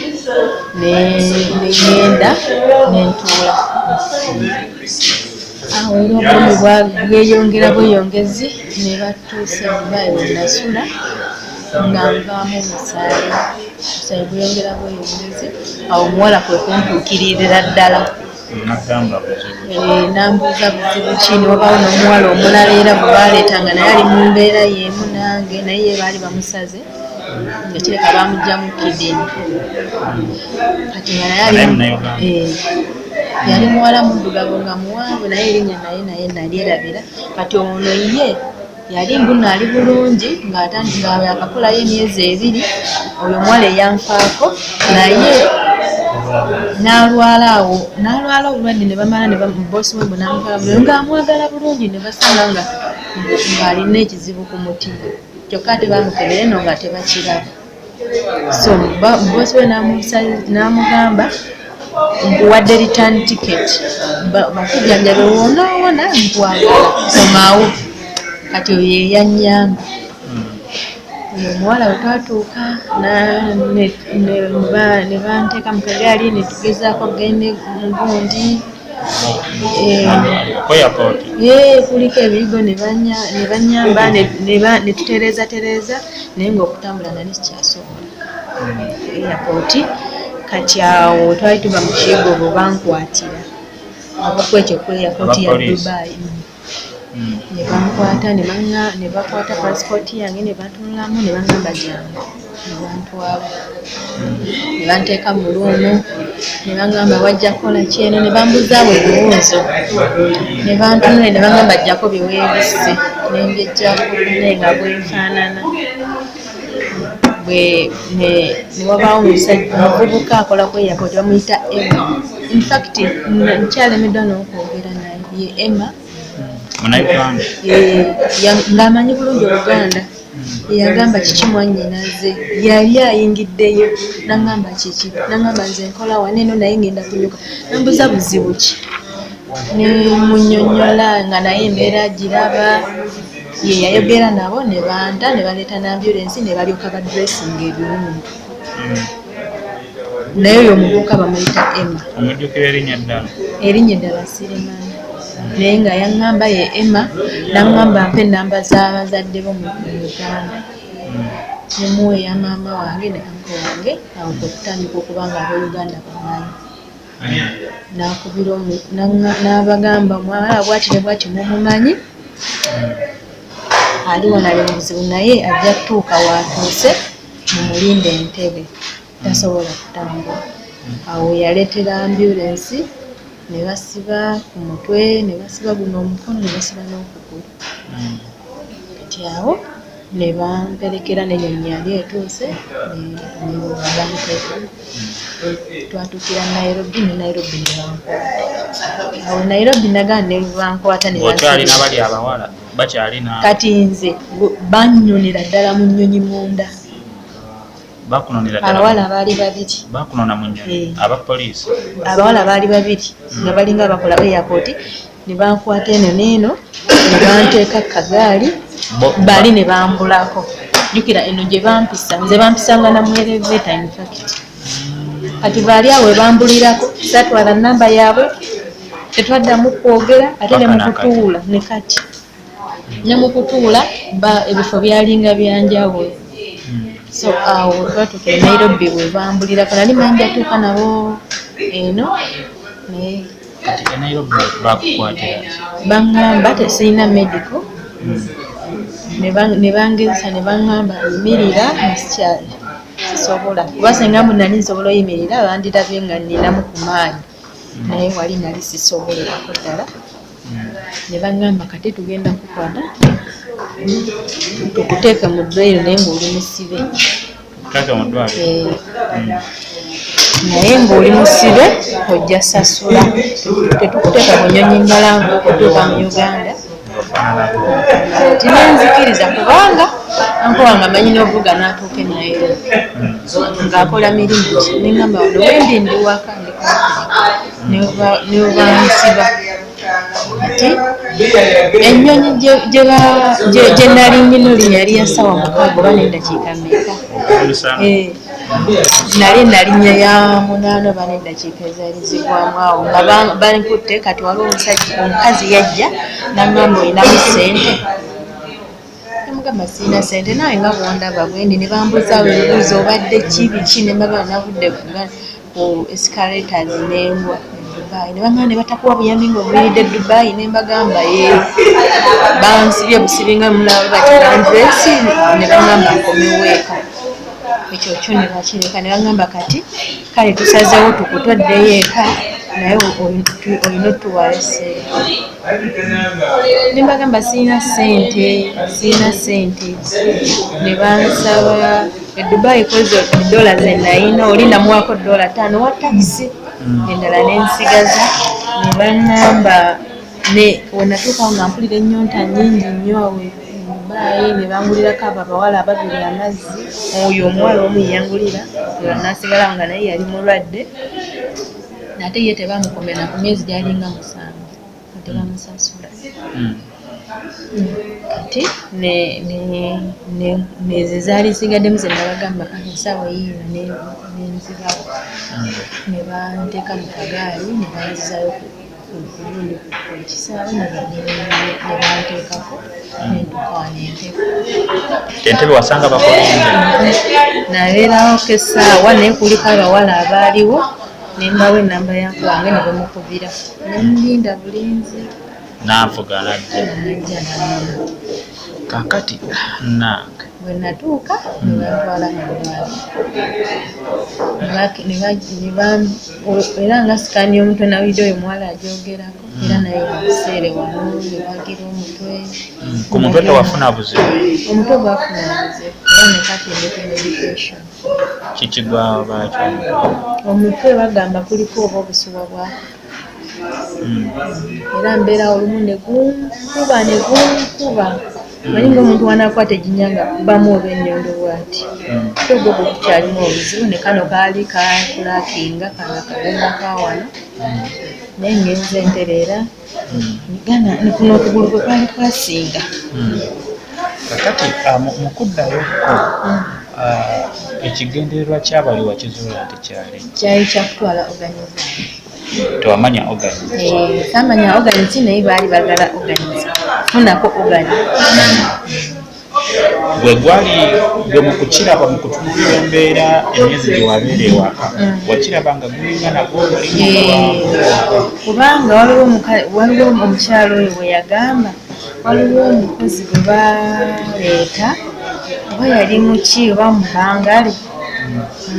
negenda nentuula awo era obulamu bweyongera bweyongezi ne batuusa Dubai wenasula nga nvaamu omusaayi bweyongera bweyongezi awo omuwala kwe kuntuukirira ddala nambuuza buzibu ki newabaawo n'omuwala omulala era bwe baleetanga naye ali mu mbeera y'emu nange naye ye baali bamusaze nga kireka bamugyamu kidini kati nga naye yali muwala muddugavu nga muwanvu naye erinnya naye nalyerabira kati ono ye yali mbuno ali bulungi ng'atandika yakakolayo emyezi 2 oyo omuwala eyanfaako naye n'alwala obulwadde ne bamala bosi we bwe ng'amwagala bulungi ne basanga ng'alina ekizibu ku mutima kyokka ate bamukebera eno nga tebakiraba so bosi we n'amugamba nkuwadde return ticket bakujjanjabe wonaawona nkwagala komawo kati oyo yeyanyamba oyo omuwala we twatuuka ne banteeka mu kagaali ne tugezaako gende mu gundi kuliko ebiyigo ne banyamba ne tutereeza naye ngaokutambula nali sikyasobola airport kati awo twali tuva mu kiyigo bwe bankwatira abakwekyo ku airport ya Dubai ne bankwata ne bakwata pasipoti yange ne batunulamu ne baŋŋamba jangu ne bantwala ne banteeka mu luumu ne baŋŋamba wajja kukola ki eno ne bambuzaawo ebibuuzo ne bantunula ne baŋŋamba jjako bye weebisse ne mbijjako naye nga bwenfaanana ne wabaawo omuvubuka akola ku airport bamuyita Emma. In fact nkyalemeddwa n'okwogera naye ye Emma ng'amanyi bulungi Oluganda. Yagamba kiki mwannyinaze yali ayingiddeyo n'aŋŋamba kiki n'aŋŋamba nze nkola wano eno naye ngenda kunyuka nambuza buzibu ki ne munnyonnyola nga naye embeera giraba ye yayogera nabo ne banta ne baleeta n'ambulensi ne balyoka badressinga ebirungi naye oyo omuvubuka bamuyita Emma. Omujjukira erinnya eddala sirimanyi naye nga yaŋŋamba ye Emma n'aŋŋamba mpa ennamba z'abazadde bo mu Uganda nemuwe ya maama wange ne anko wange awo okutandika okubanga abooluganda bamanyi n'akubira n'abagamba mwala bwati ne bwati mumumanyi aliwo nali mu buzibu naye ajja kutuuka waatuuse mumulinde Entebbe tasobola kutambula. Awo yaleetera ambulensi ne basiba ku mutwe ne basiba guno omukono ne basiba n'okugulu kati awo ne bamperekera n'ennyonyi yali etuuse ne bamuteeka twatuukira Nairobi ne Nairobi ne bankwata. Awo Nairobi nagaa ne bankwata ne okyalina bali abawala bakyalina kati nze bannyonera ddala mu nnyonyi munda. Abawala baali babiri bakunona mu nnyonyi abapoliisi abawala baali babiri nga balinga bakola airport ne bankwata eno n'eno ne banteeka kagaali bali ne bambulako. Jjukira eno gye bampisa nze bampisanga na mu elevator in fact kati baali awo bambulirako satwala nnamba yaabwe tetwaddamu kwogera ate ne mu kutuula ne kati ne mu kutuula ebifo byalinga byanjawulo. So awo twatuuka e Nairobi we bambulirako nali manyi jatuuka nabo eno naye baŋŋamba tesirina medical ne bangezesa ne baŋŋamba yimirira nsikyali sisobola kuba singa mbu nali nsobola oyimirira bandirabye nga nninamu ku maanyi naye wali nali sisobolako ddala ne baŋŋamba kati tugenda kukwata tukuteeke mu ddwaliro naye ng'oli musibe naye ng'oli musibe ojja sasula tetukuteeka ku nnyonyi mbalanvu okutuuka mu Uganda tinenzikiriza kubanga anko wange amanyi n'ovuga n'atuuka e Nairobi ng'akola mirimu ki neŋŋamba wano wendi ndi waka ne bansiba ati ennyonyi gye nali nyinuli yali ya ssaawa 6 oba n'eddakiika mmeka nali nalinnya ya 8 oba n'eddakiika ezaali zigwamu awo nga bankutte kati waliwo omukazi yajja n'aŋŋamba olinamu ssente namugamba sirina ssente nawe nga bwondaba bwendi ne bambuzaawo ebibuuzo obadde ki ne mbagamba navudde ku escalators n'embwa Dubai ne bamala ne batakuwa buyambi ng'obuyiridde Dubai ne mbagamba bansibye busibinga mulaba bati bandresi ne baŋŋamba nkomewo eka ekyo kyo ne bakireka ne baŋŋamba kati kale tusazeewo tukutwaddeyo eka naye olina otuwaayo ssente ne mbagamba sirina ssente ne bansaba Dubai koze $9 zenayina oli namuwaako $5 wa taxi endala nensigaza ne baŋŋamba wenatuukawo nga mpulira ennyonta nnyingi nnyo awo Dubai ne bangulirako abo abawala ababiri amazzi oyo omuwala omu yeyangulira nasigalawo nga naye yali mulwadde ate ye tebamukomera ku myezi gyalinga 7 tebamusasula kati nezo zaali nsigaddemu ze nabagamba ensaawa yiino nenzibawo ne banteeka mu kagaali ne banzizayo kulundi ku kisaawe ne banteekako nentukawa Entebbe wasanga bakolinze nabeerawo kesaawa naye kuliko abawala abaaliwo nembawo ennamba yange wange ne bamukubira nemulinda bulinzi n'avuga najja kakati nange bwe natuuka ne bantwala mu ddwaliro era nga sikaani y'omutwe na widiyo oyo omuwala agyogerako era naye yamuseere wano ne bagira omutwe ku mutwe tewafuna buzibu omutwe gwafuna buzibu era ne katendeka medication. Kikigwawo bakyo. Omutwe bagamba kuliko oba obusuwa bwa era mbeera olumu ne gunkuba manyi ng'omuntu wanakwata eginyanga kubamu oba ennyondo bw'ati ogwo gwe kukyalimu obuzibu ne kano kaali kakulakinga kano akagenda kawano naye ngenze entereera gana ne kuno okugulu kwe kwali kwasinga. Kakati mu kuddayokko ekigendererwa kyabali wakizuula nti kyali kyakutwala organize. Tewamanya organize? Samanya organize naye baali bagala organize funako organize. Gwe mu kukiraba mu kutunuulira embeera emyezi gye wabeera ewaka wakiraba nga gulinga nagwo kubanga waliwo omukyalo oyo bwe yagamba waliwo omukozi gwe baleeta oba yali muki oba mubangale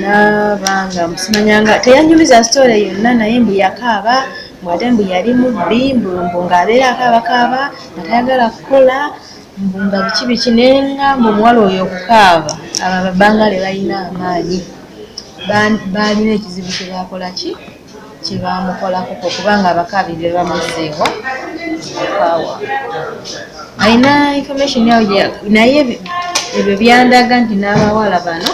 nabanga musimanyanga teyanyumiza sitole yonna naye mbu yakaaba ate mbu yali mubbi mbu ng'abeera akaabakaaba nga tayagala kukola mbu nga biki nenga omuwala oyo okukaaba abo ababangale balina amaanyi balina ekizibu kyebakola kyebamukolako kubanga abakaabirire bamuzeewa okukaawa alina information yawo naye ebyo byandaga nti n'abawala bano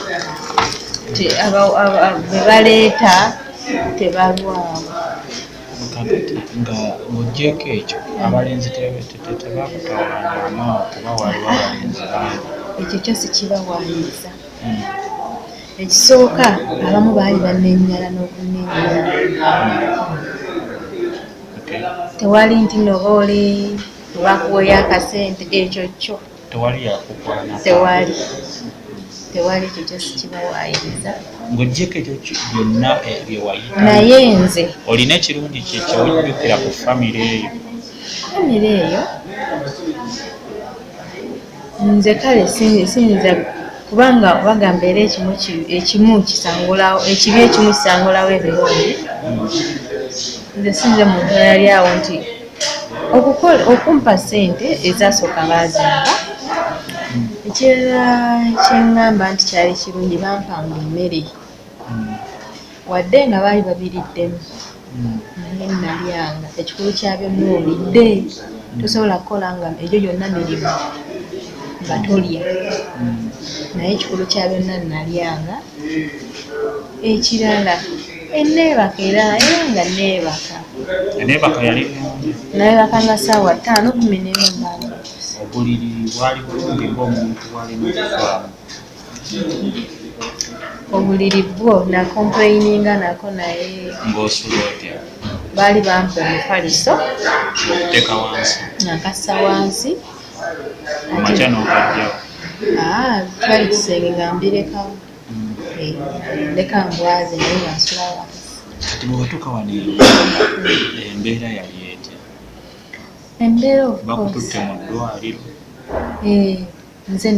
be baleeta tebalwawo. Nga ng'oggyeko ekyo abalenzi tebakutwalanga kuba waliwo abalenzi bangi. Ekyo kyo sikibawaanyiza. Ekisooka abamu baali bannenyala n'okunnenyala. Tewali nti nobaole bakuweeyo akasente ekyo kyo. Tewali yakukwana. Tewali ekyo kyo sikibawaanyiza. Ng'oggyeko ekyo byonna bye wayita. Naye nze olina ekirungi kyewujjukira ku famire eyo? Famire eyo nze kale sinza kubanga bagamba era ekimu kisangulawo ekibi ekimu kisangulawo ebirungi. Nze sinze muntu yali awo nti okumpa ssente ezasooka baazimba. Ekirala kyeŋŋamba nti kyali kirungi bampanga emmere wadde nga baali babiriddemu naye nalyanga. Ekikulu kya byonna olidde tosobola kukola nga egyo gyonna mirimu nga tolya naye ekikulu kya byonna nalyanga. Ekirala enneebaka era nga enneebaka yali nneebaka nga ssaawa 5:10 obuliri bwali bulungi ng'omuntu walina okufaamu. Obuliri bwo na complaininga nako naye ng'osula otya? baali bampa omufaliso okuteeka wansi nakassa wansi amakya n'okajjawo. twali kisenge nga mbirekawo leka mbwaze naye nga nsula wansi. Kati bwe watuuka wano embeera yali etya? Embeera bakututte mu ddwaliro? nze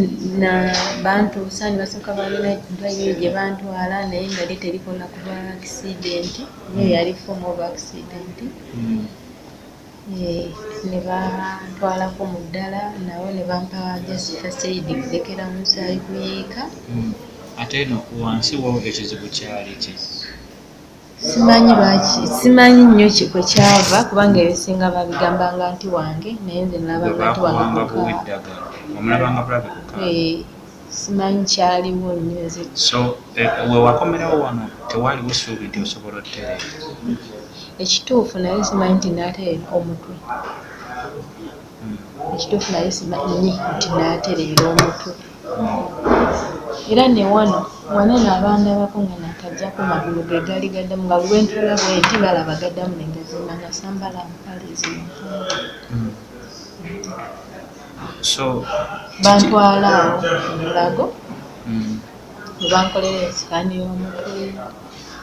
bantuusa ne basooka balina eddwaliro gye bantwala naye nga lye terikola kuba accident naye yali form of accident. Ne bantwalako mu ddala nawo ne bampa just first aid kulekera musaayi kuyiika. Ate eno wansi wo ekizibu kyali ki? Simanyi nnyo kwe kyava kubanga ebisinga babigambanga nti wange naye nze nalabanga nti wange omulabanga bulabe kukaa. Simanyi kyaliwo nnyo. So we wakomerawo wano tewaliwo ssuubi nti osobola ottereera? Ekituufu naye simanyi nti naatereera omutwe. Ekituufu naye simanyi nti naatereera omutwe. Era ne wano naabandabako nga nakajjako magulu ge gali gaddamu nga lwentula bwe nti balaba gaddamu ne gazimba nga sambala mpale zimpa. So bantwala awo ku Mulago ne bankolera esikaani y'omutwe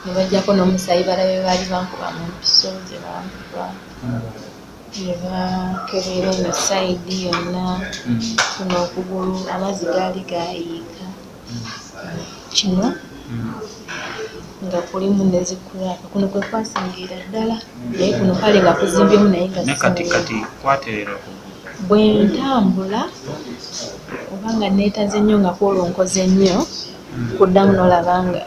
ne bajjako n'omusaayi balabe baali bankuba mu mpiso ze bankuba ne bakebera eno sayidi yonna kuno okugulu amazzi gaali gayiika kino nga kulimu nezikulaka kuno kwe kwasingira ddala naye kuno kale nga kuzimbyemu naye nga kati kwatereera bwe ntambula obanga neetaze nnyo nga kwolonkoze nnyo kuddamu n'olabanga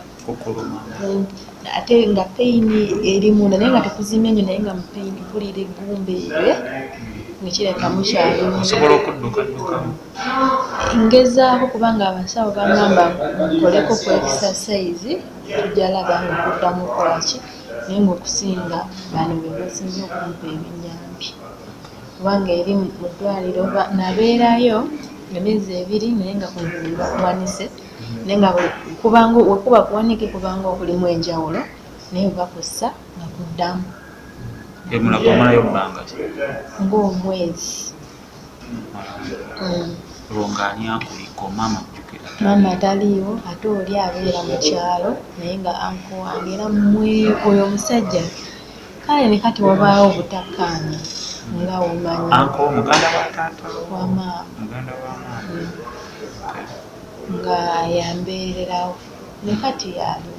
ate nga peyini eri munda naye nga tekuzimya nnyo naye nga mu peyini mpulira eggumba eryo nekireka mukyalimu. Osobola okuddukaddukamu? Ngezaako kubanga abasawo bagamba nkoleko ku exercise tujja laba nga kuddamu okolaki naye ngaokusinga bano be basinze okumpa ebinyambi kubanga eri mu ddwaliro nabeerayo emyezi 2 naye nga bakuwanise naye nga wekuba kuwanike kubanga okulimu enjawulo naye bakussa nga kuddamu emulago omalayo bbanga ki? Ng'omwezi. Lwongaani akuliko maama jjukira Maama taliiwo ate oli abeera mu kyalo naye nga anko wange era oyo omusajja kale ne kati wabaawo obutakkaanya nga omanyi. Anko muganda wa taata wa maama. Muganda wa maama. Nga yambeererawo ne kati yaliwo.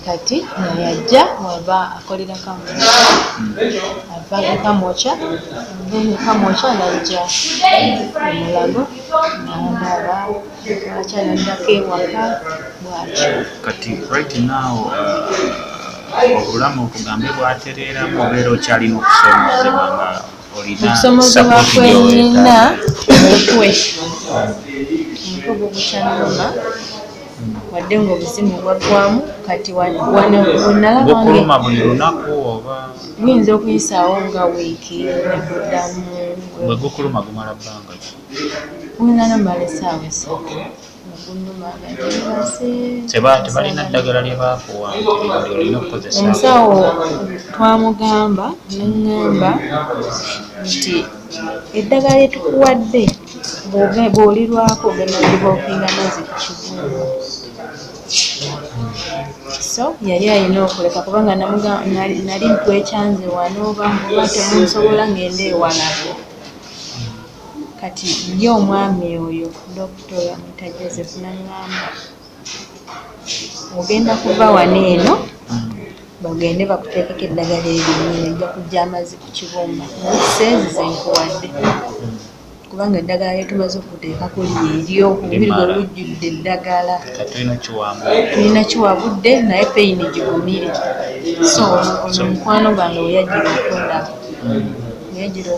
Kati nayajja waba akolera Kamwokya ava Kamwokya Kamwokya najja Mulago n'alaba akyanaddako ewaka bwatyo. Kati right now obulamu okugambe bwatereeramu obeera okyalina okusoomozebwa nga olina okusomozebwa kwenina omutwe gukyanuma wadde ng'obuzimu bwaggwamu kati bukuluma buli lunaku oba buyinza okuyisaawo nga wiiki neguddamu. Bwe gukuluma gumala bbanga ki? Guyinza nomala essaawa 3 gunuma tebalina ddagala lye baakuwa nti olina okukozesa. Omusawo twamugamba neŋŋamba nti eddagala lye tukuwadde bw'olirwako ogenda libookinga mazzi ku kibungo. So yali alina okuleka kubanga nali twekyanze wano oba temunsobola ngende ewalako. Kati ye omwami oyo Dr. Yamwita Joseph n'aŋŋamba ogenda kuva wano eno bagende bakuteekeko eddagala erinyini ojja kujja amazzi ku kibumba seezi zenkuwadde kubanga eddagala lyetumaze okuteeka kuli eryo obubiri gwe lujjudde eddagala tulina kiwabudde naye peyini gigumire. So ono mukwano gwange weyajjira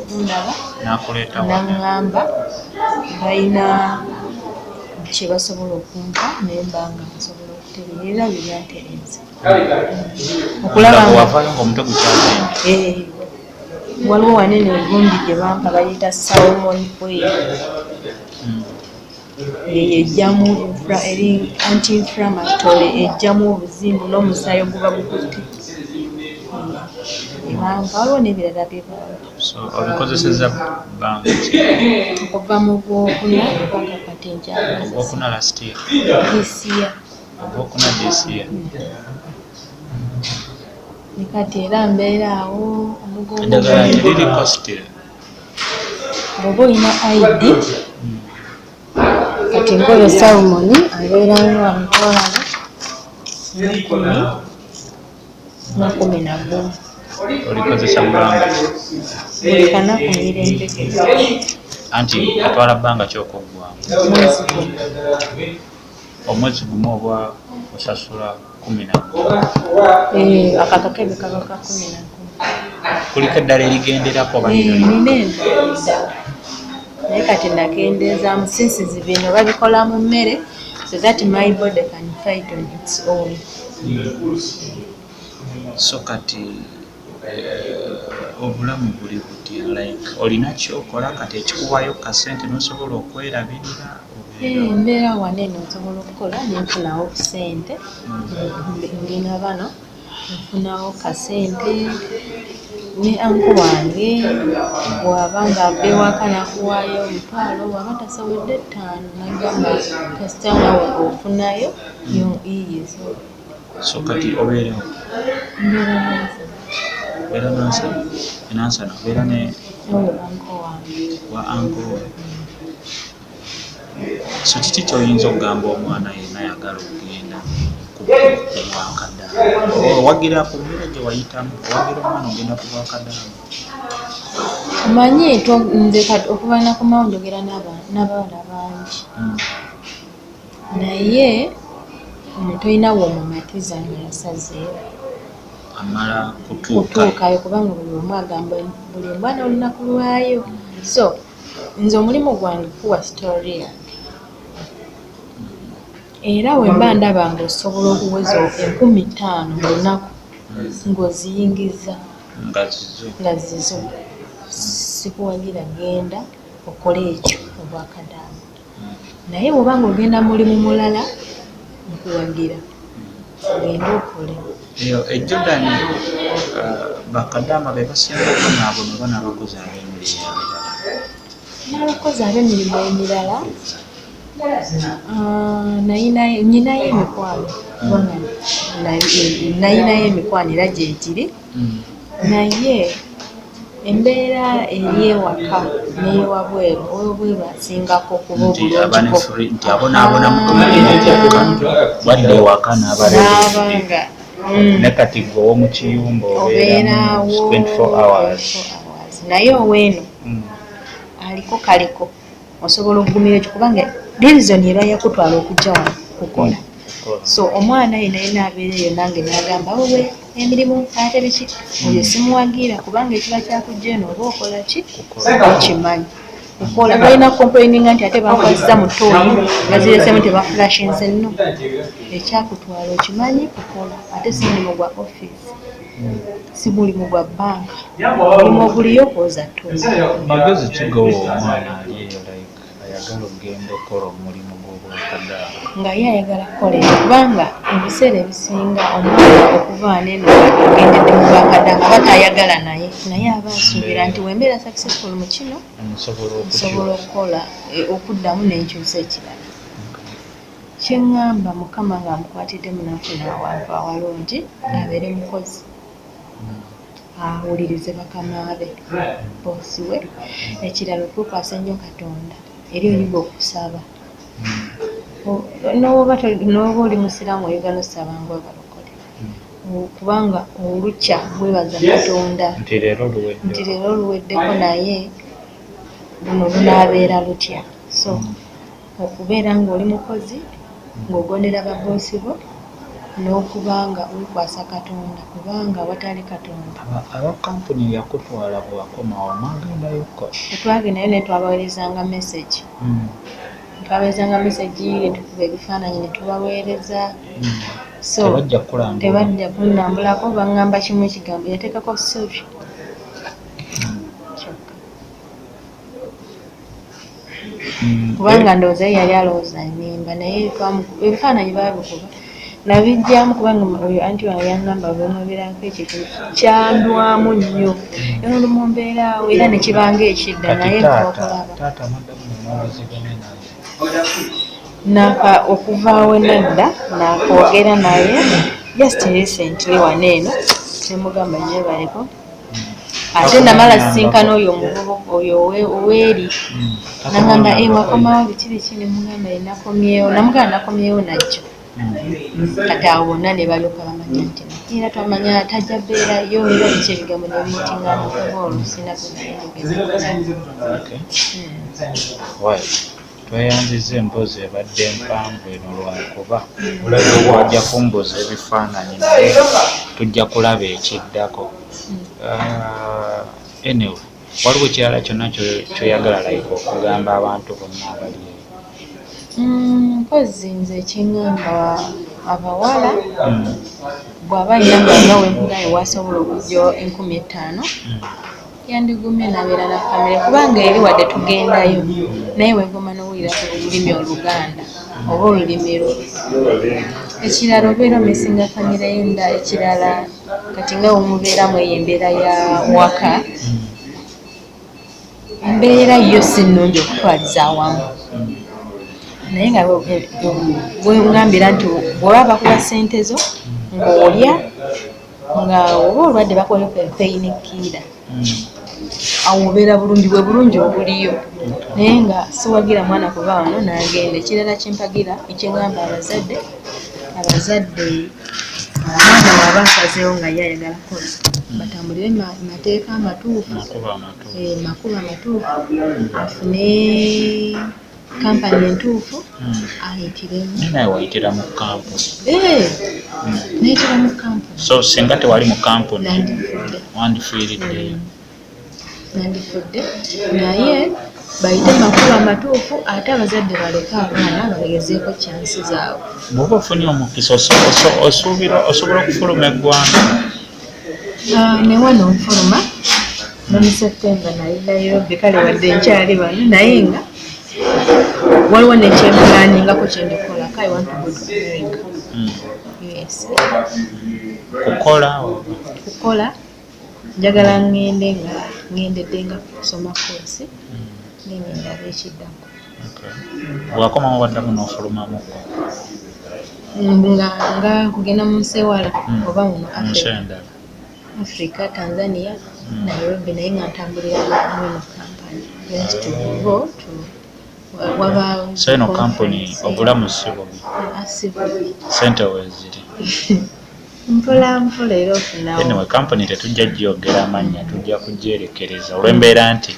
okundaba n'aŋŋamba balina kye basobola okumpa naye mbanga basobola okutereera bye byantereza okulaba waliwo wanene egundi gye bampa bayita salmon oil eyo ejjamu eri anti-inflammatory ejjamu obuzimbu n'omusaayi oguba gukutte ebampa waliwo n'ebirala bye bampa. So obikozesezza bbanga ki? Okuva mu Gwokuna paka kati nkyagazesa. Ogwokuna last year? This year. Ogwokuna this year? Ne kati era mbeera awo omugongo eddagala teriri costi bw'oba olina ID kati ngoyo salmoni abeera nga mitwalo 10 olikozesa bbanga buli kanaku mirembe anti atwala bbanga kyokuggwamu omwezi gumu oba osasula 11. akakakebe kaba ka 11. Kuliko eddala erigenderako nina endala naye kati nakendeezaamu sinsizi bino babikola mu mmere so that my body can fight on its own. So kati obulamu buli butya like olina kyokola kati ekikuwayo kasente nosobola okwerabirira? Mbeera wanene nsobola okukola nenfunawo kusente ngina bano nfunawo kasente ne anko wange bw'abanga abba ewaka nakuwaayo omutwalo bw'aba tasawedde 5 nagamba kasita nawe ofunayo yiyizo. So kati obeerewo? Mbeera nansana. Enansana obeera ne anko wange wa anko we. So kiki kyoyinza okugamba omwana yenna ayagala okugenda ku bwakadaala? Owagira ku mmere gye wayitamu owagira omwana ogenda ku bwakadaala? Manyi nze okuva nakomawo njogera n'abawala bangi naye omutolina womumatiza nga yasazeewo amala kutuukayo kubanga buli omu agamba buli mwana olunaku lwayo. So nze omulimu gwange kuwa sitori yange era wemba ndaba nga osobola okuweza 50,000 mu lunaku ng'oziyingiza nga zizo sikuwagira genda okole ekyo obwakadaama naye bw'obanga ogenda mulimu mulala nkuwagira genda okole eyo Jordan bakadaama be basingako naabo ne banaabakozi ab'emirimu emirala nayinayo emikwano kubanga nayinayo emikwano era gyekiri naye embeera eri ewaka n'ewabweru ow'obweru asingako kuba nti abonaabona wadde ewaka n'abalabanga ne kati gwe ow'omukiyumba obeerawo 24 hours naye oweeno aliko kaliko osobola okugumira ekyo kubanga dirizoni eba yakutwala okujja wano kukola. So omwana ye naye n'abeera eyo nange n'agamba wowe emirimu ate biki oyo simuwagira kubanga ekiba kyakujja eno oba okola ki okimanyi kukola balina complaininga nti ate bakwasiza mu tooni baziresemu tebafulashinze nno ekyakutwala okimanyi kukola ate si mulimu gwa ofiisi si mulimu gwa banka mulimu oguliyo kwoza tooni magezi kigawa omwana ali eyo ayagala okugenda okukola omulimu gw'obwakadaama nga ye ayagala kukola ekyo kubanga ebiseera ebisinga omwana okuva neno agendedde mu bwakadaama aba tayagala naye aba asuubira nti wembeera successful mu kino nsobola okukola okuddamu n'enkyusa ekirala. Kyeŋŋamba Mukama ng'amukwatidde munafuna awantu awalungi abeere mukozi awulirize bakama be boosi we ekirala okukwasa ennyo Katonda eri oyiga okusaba n'oba oli musiraamu oyiga n'osaba ng'abalokole kubanga olukya gwebaza Katonda nti leero luweddeko naye luno lunaabeera lutya. So okubeera ng'oli mukozi ng'ogondera baboosi bo n'okubanga wekwasa Katonda kubanga watali Katonda aba kampuni yakutwala bwakomawo mwagendayokko tetwagendayo naye twabaweerezanga message twabaweerezanga message netukuba ebifaananyi ne tubaweereza so tebajja kunambulako baŋŋamba kimu ekigambo yateekako sorry kubanga ndowooza yali alowooza nnimba naye ebifaananyi baabikuba nabijjamu kubanga oyo anti wange yaŋŋamba bwemubeerako ekyo kyandwamu nnyo era olumu mbeeraawo era ne kibanga ekidda naye okulaba okuvaawo nedda nakwogera naye just recently wano eno temugamba nyebaleko ate namala sisinkana oyo omuvubuka oyo oweeri nagamba wakomawo biki nemugamba nakomyewo namugamba nakomyewo najjo kati awo bonna ne balyoka bamanya nti era twamanya tajja beerayo era biki ebigambo nebiyitingana kuba olusinako tweyanziza emboozi ebadde mpanvu eno lwakuba wajja kumbuza ebifaananyi naye tujja kulaba ekiddako. Anyway, waliwo kirala kyonna kyoyagala like okugamba abantu bonna abali eyo? Mpozi nze ekiŋŋamba abawala bw'aba alina nga wenkugayo wasobola okujja 50,000 yandigumye nabeera na famire kubanga eri wadde tugendayo naye wegoma n'owulira ku lulimi Oluganda oba olulimi ekirala obeera omesinga famire yenda ekirala kati nga womubeeramu eyo embeera ya waka embeera yo si nnungi okutwaliza awamu naye nga bwengambira nti bw'oba bakuba ssente zo ng'olya nga oba olwadde bakola peyinikiira awo obeera bulungi bwe bulungi obuliyo naye nga siwagira mwana kuba wano n'agenda. Ekirala kyempagira ekyeŋŋamba abazadde omwana waaba asazeewo nga ye ayagala kozi batambulire mateeka amatuufu, makubo amatuufu, afune kampani entuufu ayitiremu. naye wayitira mu kampuni. Nayitira mu kampuni. So singa tewali mu kampuni Nandifudde. wandifiiriddeyo. Nandifudde naye bayite makubo amatuufu ate abazadde baleke abaana balegezeeko kyansi zaabwe. Bw'oba ofunye omukisa osobola okufuluma eggwanga. Ne wano nfuluma mu Septemba nali Nairobi, kale wadde nkyali wano naye nga waliwo nekyempulaaningako kyendikola. I want to go to America. Yes. Kukola njagala ngendedde nga kusoma koosi ngenda abekiddako. Bwakomawo waddamu n'ofulumamuko nga kugenda mu nsi ewala oba muno Africa, Tanzania, Nairobi, naye nga ntambulira mu kampani. Just to go to so eno kampuni obulamu si bubi, sente weeziri. Mpola era ofunawo. Anyway, kampuni tetujja gyogera amannya, tujja kugyerekereza olw'embeera nti